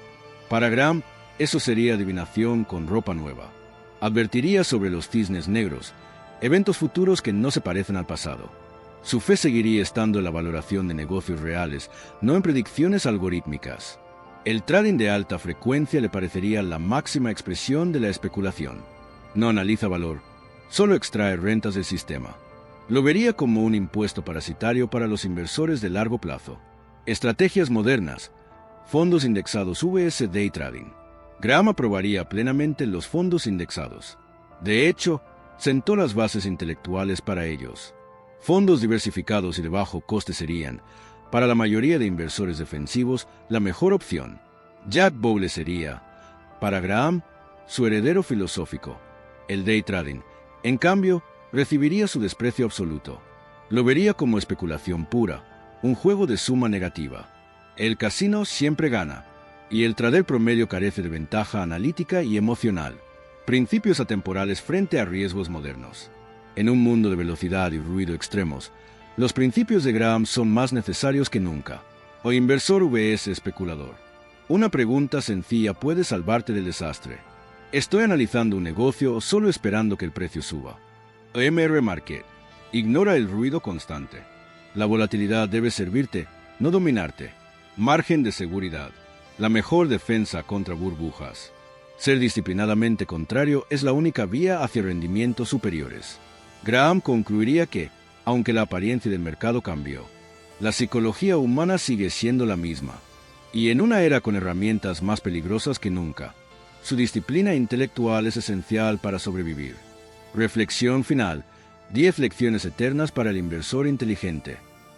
Para Graham, eso sería adivinación con ropa nueva. Advertiría sobre los cisnes negros, eventos futuros que no se parecen al pasado. Su fe seguiría estando en la valoración de negocios reales, no en predicciones algorítmicas. El trading de alta frecuencia le parecería la máxima expresión de la especulación. No analiza valor, solo extrae rentas del sistema. Lo vería como un impuesto parasitario para los inversores de largo plazo. Estrategias modernas, fondos indexados VS Day Trading. Graham aprobaría plenamente los fondos indexados. De hecho, sentó las bases intelectuales para ellos. Fondos diversificados y de bajo coste serían, para la mayoría de inversores defensivos, la mejor opción. Jack Bogle sería, para Graham, su heredero filosófico. El day trading, en cambio, recibiría su desprecio absoluto. Lo vería como especulación pura, un juego de suma negativa. El casino siempre gana, y el trader promedio carece de ventaja analítica y emocional. Principios atemporales frente a riesgos modernos. En un mundo de velocidad y ruido extremos, los principios de Graham son más necesarios que nunca. O inversor vs especulador. Una pregunta sencilla puede salvarte del desastre. ¿Estoy analizando un negocio o solo esperando que el precio suba? MR Market. Ignora el ruido constante. La volatilidad debe servirte, no dominarte. Margen de seguridad. La mejor defensa contra burbujas. Ser disciplinadamente contrario es la única vía hacia rendimientos superiores. Graham concluiría que, aunque la apariencia del mercado cambió, la psicología humana sigue siendo la misma. Y en una era con herramientas más peligrosas que nunca, su disciplina intelectual es esencial para sobrevivir. Reflexión final. 10 lecciones eternas para el inversor inteligente.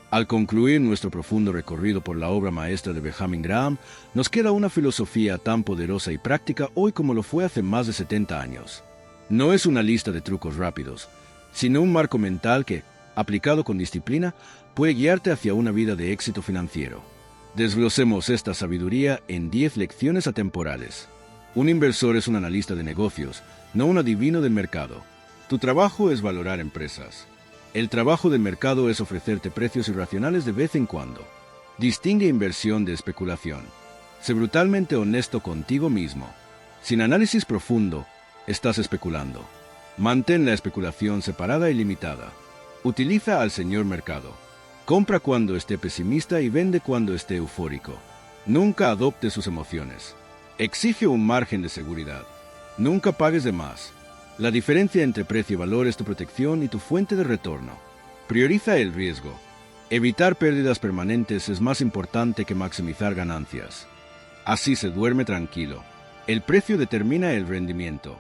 Al concluir nuestro profundo recorrido por la obra maestra de Benjamin Graham, nos queda una filosofía tan poderosa y práctica hoy como lo fue hace más de 70 años. No es una lista de trucos rápidos, sino un marco mental que, aplicado con disciplina, puede guiarte hacia una vida de éxito financiero. Desglosemos esta sabiduría en 10 lecciones atemporales. Un inversor es un analista de negocios, no un adivino del mercado. Tu trabajo es valorar empresas. El trabajo del mercado es ofrecerte precios irracionales de vez en cuando. Distingue inversión de especulación. Sé brutalmente honesto contigo mismo. Sin análisis profundo, estás especulando. Mantén la especulación separada y limitada. Utiliza al señor mercado. Compra cuando esté pesimista y vende cuando esté eufórico. Nunca adopte sus emociones. Exige un margen de seguridad. Nunca pagues de más. La diferencia entre precio y valor es tu protección y tu fuente de retorno. Prioriza el riesgo. Evitar pérdidas permanentes es más importante que maximizar ganancias. Así se duerme tranquilo. El precio determina el rendimiento.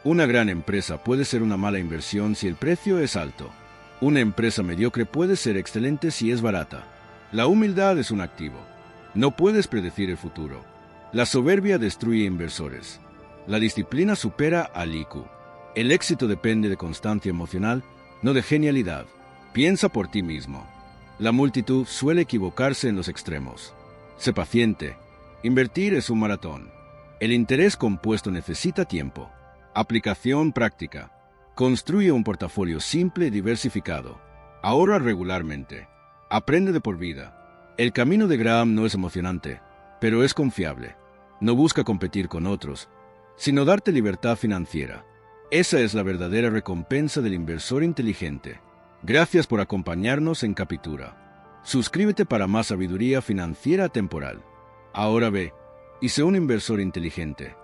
Una gran empresa puede ser una mala inversión si el precio es alto. Una empresa mediocre puede ser excelente si es barata. La humildad es un activo. No puedes predecir el futuro. La soberbia destruye inversores. La disciplina supera al IQ. El éxito depende de constancia emocional, no de genialidad. Piensa por ti mismo. La multitud suele equivocarse en los extremos. Sé paciente. Invertir es un maratón. El interés compuesto necesita tiempo. Aplicación práctica. Construye un portafolio simple y diversificado. Ahorra regularmente. Aprende de por vida. El camino de Graham no es emocionante, pero es confiable. No busca competir con otros, sino darte libertad financiera. Esa es la verdadera recompensa del inversor inteligente. Gracias por acompañarnos en Capitura. Suscríbete para más sabiduría financiera temporal. Ahora ve y sé un inversor inteligente.